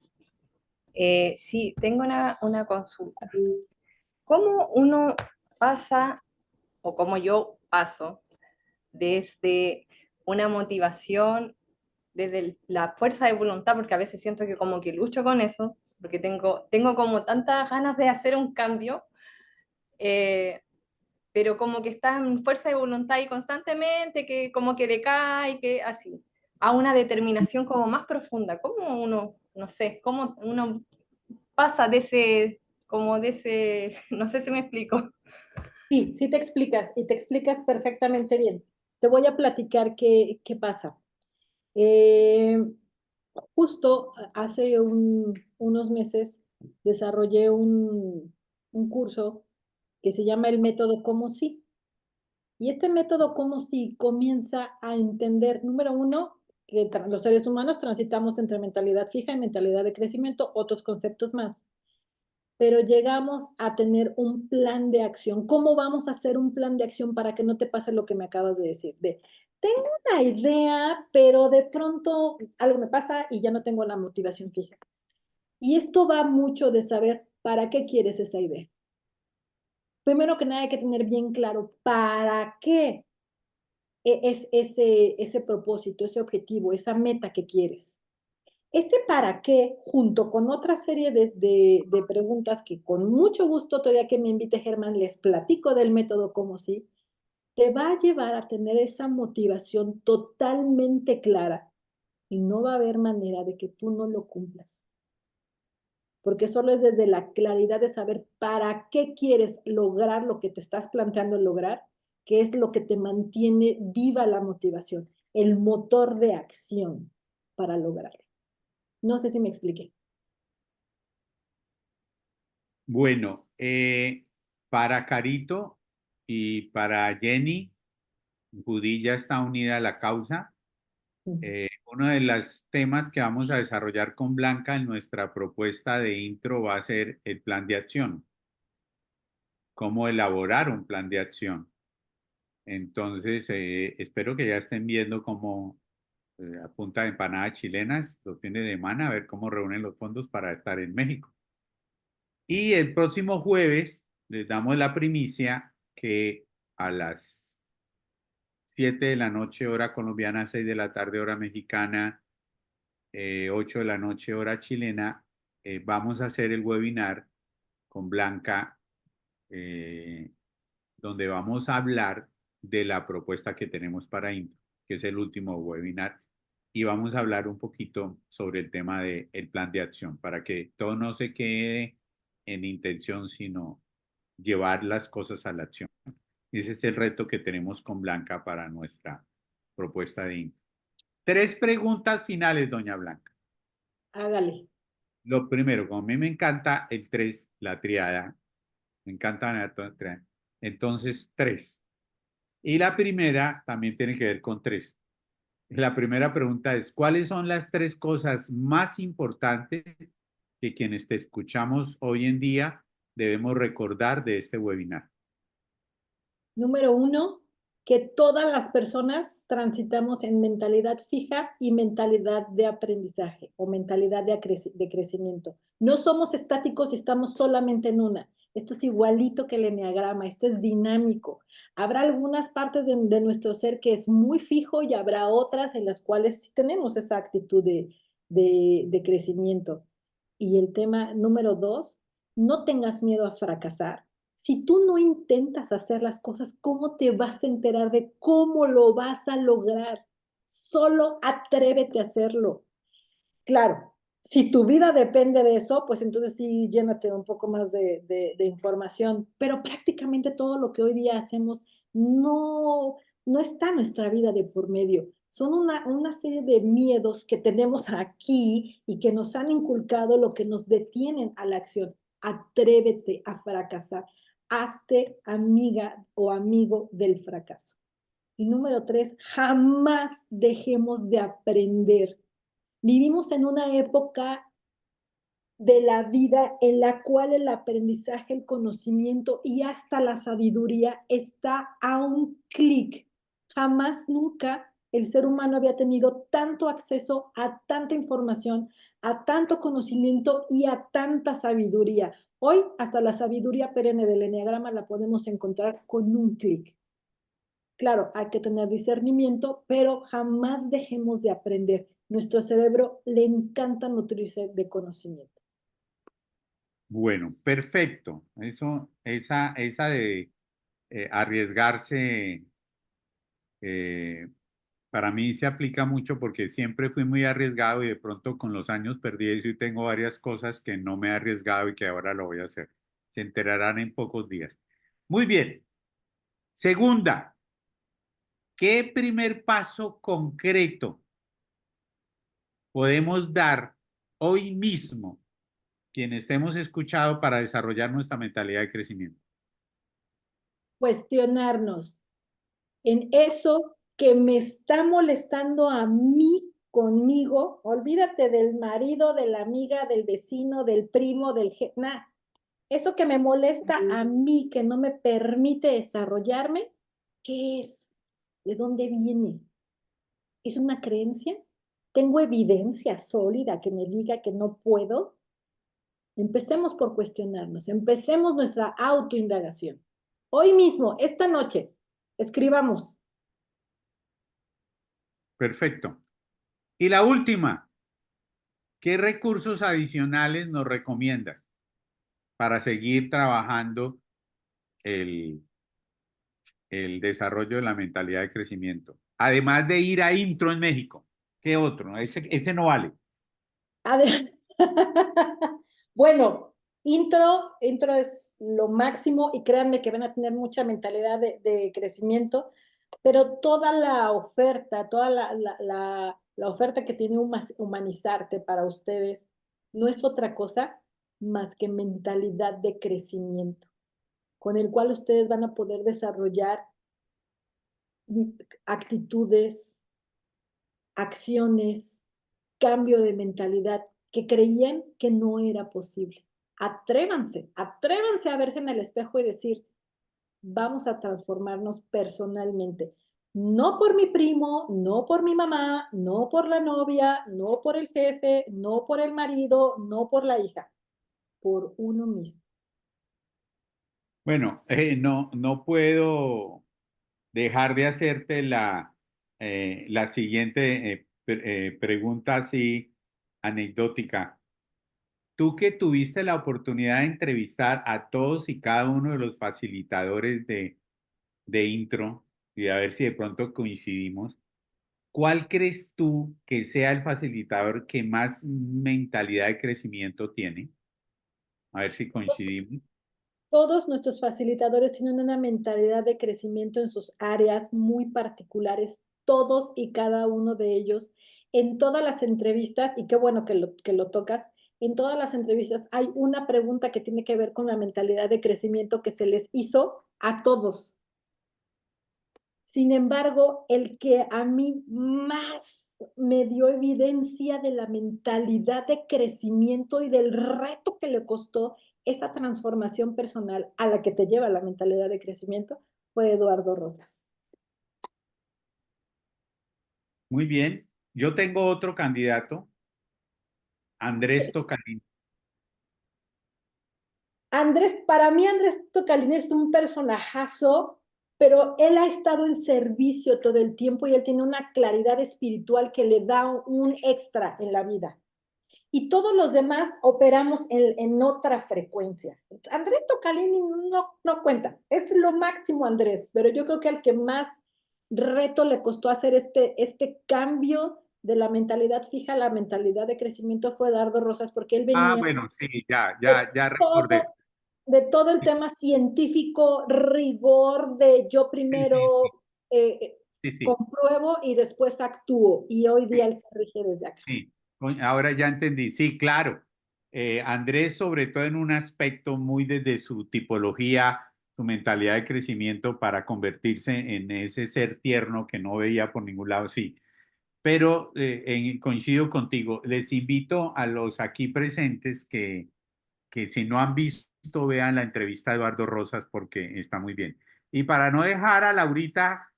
sí, tengo una consulta. ¿Cómo uno pasa, o cómo yo paso, desde una motivación, desde la fuerza de voluntad, porque a veces siento que como que lucho con eso, porque tengo como tantas ganas de hacer un cambio, eh, pero como que está en fuerza de voluntad y constantemente, que como que decae, que así, a una determinación como más profunda? ¿Cómo uno, no sé, cómo uno pasa de ese, como de ese, no sé si me explico? Sí, sí te explicas y te explicas perfectamente bien. Te voy a platicar qué pasa. Eh, Justo hace unos meses desarrollé un curso que se llama el método Como Si. Y este método Como Si comienza a entender, número uno, que los seres humanos transitamos entre mentalidad fija y mentalidad de crecimiento, otros conceptos más. Pero llegamos a tener un plan de acción. ¿Cómo vamos a hacer un plan de acción para que no te pase lo que me acabas de decir? Tengo una idea, pero de pronto algo me pasa y ya no tengo la motivación fija. Y esto va mucho de saber para qué quieres esa idea. Primero que nada hay que tener bien claro para qué es ese propósito, ese objetivo, esa meta que quieres. Este para qué, junto con otra serie de preguntas que con mucho gusto, todavía que me invite Germán, les platico del método Como Si, te va a llevar a tener esa motivación totalmente clara y no va a haber manera de que tú no lo cumplas. Porque solo es desde la claridad de saber para qué quieres lograr lo que te estás planteando lograr, que es lo que te mantiene viva la motivación, el motor de acción para lograrlo. No sé si me expliqué. Bueno, para Carito y para Jenny, Judy ya está unida a la causa. Uno de los temas que vamos a desarrollar con Blanca en nuestra propuesta de intro va a ser el plan de acción, cómo elaborar un plan de acción. Entonces, espero que ya estén viendo cómo a punta de empanadas chilenas los fines de semana, a ver cómo reúnen los fondos para estar en México. Y el próximo jueves les damos la primicia que a las 7 de la noche hora colombiana, 6 de la tarde hora mexicana, 8 de la noche hora chilena, vamos a hacer el webinar con Blanca, eh, donde vamos a hablar de la propuesta que tenemos para Intro, que es el último webinar, y vamos a hablar un poquito sobre el tema del plan de acción, para que todo no se quede en intención, sino llevar las cosas a la acción. Ese es el reto que tenemos con Blanca para nuestra propuesta de Intro. 3 preguntas finales, doña Blanca. Hágale. Lo primero, como a mí me encanta el 3, la triada, me encanta la triada. Entonces, 3. Y la primera también tiene que ver con 3. La primera pregunta es, ¿cuáles son las 3 cosas más importantes que quienes te escuchamos hoy en día debemos recordar de este webinar? Número uno, que todas las personas transitamos en mentalidad fija y mentalidad de aprendizaje o mentalidad de crecimiento. No somos estáticos y estamos solamente en una. Esto es igualito que el eneagrama, esto es dinámico. Habrá algunas partes de nuestro ser que es muy fijo y habrá otras en las cuales sí tenemos esa actitud de crecimiento. Y el tema número dos, no tengas miedo a fracasar. Si tú no intentas hacer las cosas, ¿cómo te vas a enterar de cómo lo vas a lograr? Solo atrévete a hacerlo. Claro, si tu vida depende de eso, pues entonces sí, llénate un poco más de información, pero prácticamente todo lo que hoy día hacemos no está nuestra vida de por medio. Son una serie de miedos que tenemos aquí y que nos han inculcado lo que nos detienen a la acción. Atrévete a fracasar. Hazte amiga o amigo del fracaso. Y número tres, jamás dejemos de aprender. Vivimos en una época de la vida en la cual el aprendizaje, el conocimiento y hasta la sabiduría está a un clic. Jamás, nunca el ser humano había tenido tanto acceso a tanta información, a tanto conocimiento y a tanta sabiduría. Hoy hasta la sabiduría perenne del eneagrama la podemos encontrar con un clic. Claro, hay que tener discernimiento, pero jamás dejemos de aprender. Nuestro cerebro le encanta nutrirse de conocimiento. Bueno, perfecto. Esa de arriesgarse, eh, para mí se aplica mucho porque siempre fui muy arriesgado y de pronto con los años perdí eso y tengo varias cosas que no me he arriesgado y que ahora lo voy a hacer. Se enterarán en pocos días. Muy bien. Segunda, ¿qué primer paso concreto podemos dar hoy mismo quienes estemos escuchado para desarrollar nuestra mentalidad de crecimiento? Cuestionarnos en eso que me está molestando a mí conmigo. Olvídate del marido, de la amiga, del vecino, del primo, del jefe. Eso que me molesta a mí, que no me permite desarrollarme, ¿qué es? ¿De dónde viene? ¿Es una creencia? ¿Tengo evidencia sólida que me diga que no puedo? Empecemos por cuestionarnos, empecemos nuestra autoindagación. Hoy mismo, esta noche, escribamos. Perfecto. Y la última, ¿qué recursos adicionales nos recomiendas para seguir trabajando el, el desarrollo de la mentalidad de crecimiento? Además de ir a Intro en México, ¿qué otro? Ese no vale. Bueno, intro es lo máximo y créanme que van a tener mucha mentalidad de crecimiento, pero toda la oferta, toda la oferta que tiene Humanizarte para ustedes no es otra cosa más que mentalidad de crecimiento, con el cual ustedes van a poder desarrollar actitudes, acciones, cambio de mentalidad que creían que no era posible. Atrévanse a verse en el espejo y decir, vamos a transformarnos personalmente. No por mi primo, no por mi mamá, no por la novia, no por el jefe, no por el marido, no por la hija, por uno mismo. Bueno, no puedo dejar de hacerte la siguiente pregunta así anecdótica. Tú que tuviste la oportunidad de entrevistar a todos y cada uno de los facilitadores de Intro y a ver si de pronto coincidimos, ¿cuál crees tú que sea el facilitador que más mentalidad de crecimiento tiene? A ver si coincidimos. Todos nuestros facilitadores tienen una mentalidad de crecimiento en sus áreas muy particulares, todos y cada uno de ellos. En todas las entrevistas, y qué bueno que lo tocas, en todas las entrevistas hay una pregunta que tiene que ver con la mentalidad de crecimiento que se les hizo a todos. Sin embargo, el que a mí más me dio evidencia de la mentalidad de crecimiento y del reto que le costó esa transformación personal a la que te lleva la mentalidad de crecimiento fue Eduardo Rosas. Muy bien. Yo tengo otro candidato, Andrés Tocalín. Para mí Andrés Tocalín es un personajazo, pero él ha estado en servicio todo el tiempo y él tiene una claridad espiritual que le da un extra en la vida. Y todos los demás operamos en otra frecuencia. Andrés Tocalini no cuenta, es lo máximo Andrés, pero yo creo que al que más reto le costó hacer este cambio de la mentalidad fija a la mentalidad de crecimiento fue Eduardo Rosas, porque él Ah, venía bueno, sí, ya, de ya, ya recordé. todo, de todo el tema científico, rigor de yo Sí, sí, sí, primero sí, sí, compruebo y después actúo, y hoy día él se rige desde acá. sí. Ahora ya entendí. Sí, claro. Andrés, sobre todo en un aspecto muy desde su tipología, su mentalidad de crecimiento para convertirse en ese ser tierno que no veía por ningún lado, sí. Pero coincido contigo. Les invito a los aquí presentes que si no han visto, vean la entrevista de Eduardo Rosas porque está muy bien. Y para no dejar a Laurita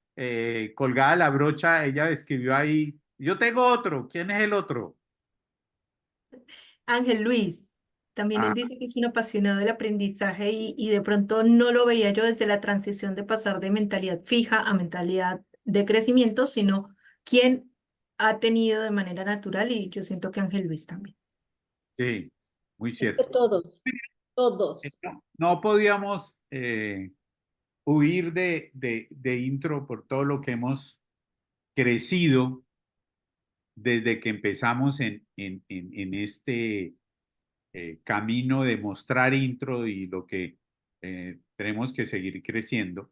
colgada la brocha, ella escribió ahí, yo tengo otro, ¿quién es el otro? Ángel Luis, también Ah, él dice que es un apasionado del aprendizaje y de pronto no lo veía yo desde la transición de pasar de mentalidad fija a mentalidad de crecimiento, sino quien ha tenido de manera natural y yo siento que Ángel Luis también. sí, muy Es que cierto. todos, todos. No podíamos huir de intro por todo lo que hemos crecido desde que empezamos en este camino de mostrar intro y lo que tenemos que seguir creciendo.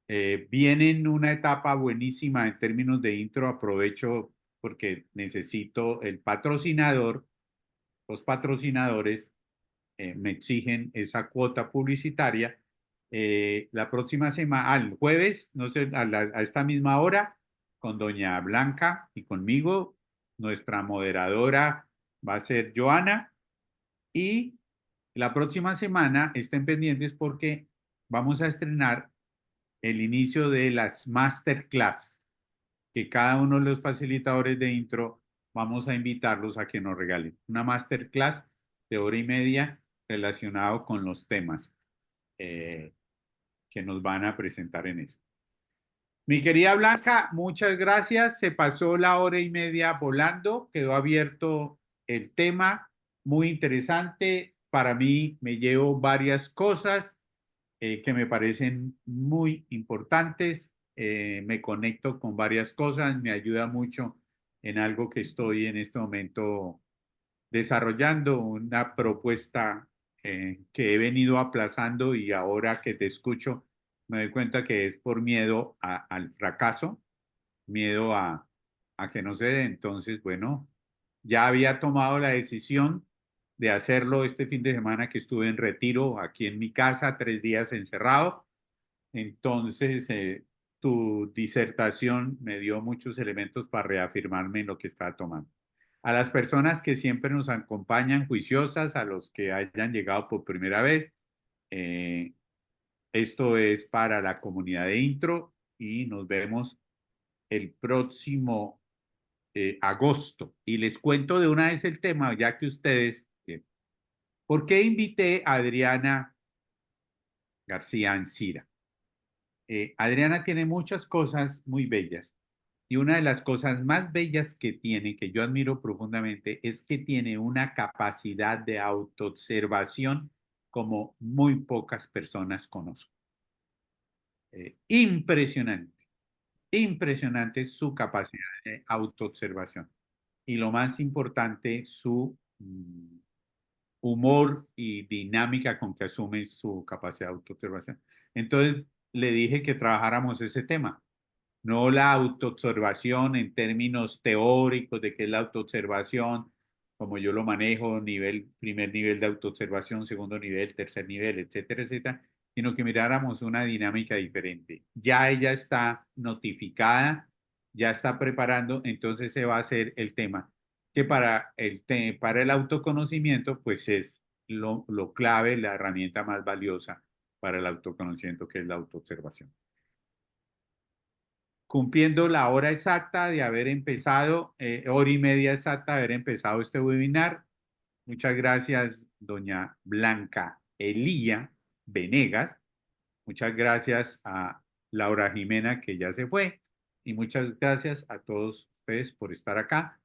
Viene en una etapa buenísima en términos de intro. Aprovecho porque necesito el patrocinador. Los patrocinadores me exigen esa cuota publicitaria. La próxima semana, al jueves, no sé, a esta misma hora, con doña Blanca y conmigo, nuestra moderadora va a ser Joana. Y la próxima semana estén pendientes porque vamos a estrenar el inicio de las masterclass, que cada uno de los facilitadores de intro vamos a invitarlos a que nos regalen una masterclass de 1 hora y media relacionado con los temas que nos van a presentar en eso. Mi querida Blanca, muchas gracias. Se pasó la 1 hora y media volando, quedó abierto el tema, muy interesante. Para mí me llevo varias cosas que me parecen muy importantes. Me conecto con varias cosas, me ayuda mucho en algo que estoy en este momento desarrollando, una propuesta que he venido aplazando y ahora que te escucho me doy cuenta que es por miedo al fracaso, miedo a que no se dé. Entonces, bueno, ya había tomado la decisión de hacerlo este fin de semana que estuve en retiro aquí en mi casa, 3 días encerrado. Entonces, tu disertación me dio muchos elementos para reafirmarme en lo que estaba tomando. A las personas que siempre nos acompañan juiciosas, a los que hayan llegado por primera vez, eh, esto es para la comunidad de intro y nos vemos el próximo agosto. Y les cuento de una vez el tema, ya que ustedes, ¿por qué invité a Adriana García Ancira? Adriana tiene muchas cosas muy bellas y una de las cosas más bellas que tiene, que yo admiro profundamente, es que tiene una capacidad de autoobservación como muy pocas personas conozco. Impresionante, impresionante su capacidad de autoobservación. Y lo más importante, su humor y dinámica con que asume su capacidad de autoobservación. Entonces le dije que trabajáramos ese tema, no la autoobservación en términos teóricos de qué es la autoobservación, como yo lo manejo, primer nivel de autoobservación, segundo nivel, tercer nivel, etcétera, etcétera, sino que miráramos una dinámica diferente. Ya ella está notificada, ya está preparando, entonces se va a hacer el tema, que para el autoconocimiento, pues es lo clave, la herramienta más valiosa para el autoconocimiento, que es la autoobservación. Cumpliendo la hora exacta de haber empezado, 1 hora y media exacta de haber empezado este webinar. Muchas gracias, doña Blanca Elía Venegas. Muchas gracias a Laura Jimena, que ya se fue. Y muchas gracias a todos ustedes por estar acá.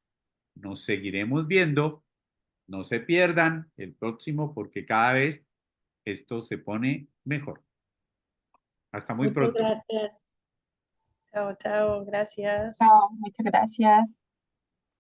Nos seguiremos viendo. No se pierdan el próximo porque cada vez esto se pone mejor. Hasta muy Muchas pronto. gracias. Chao, chao, gracias. Chao, muchas gracias.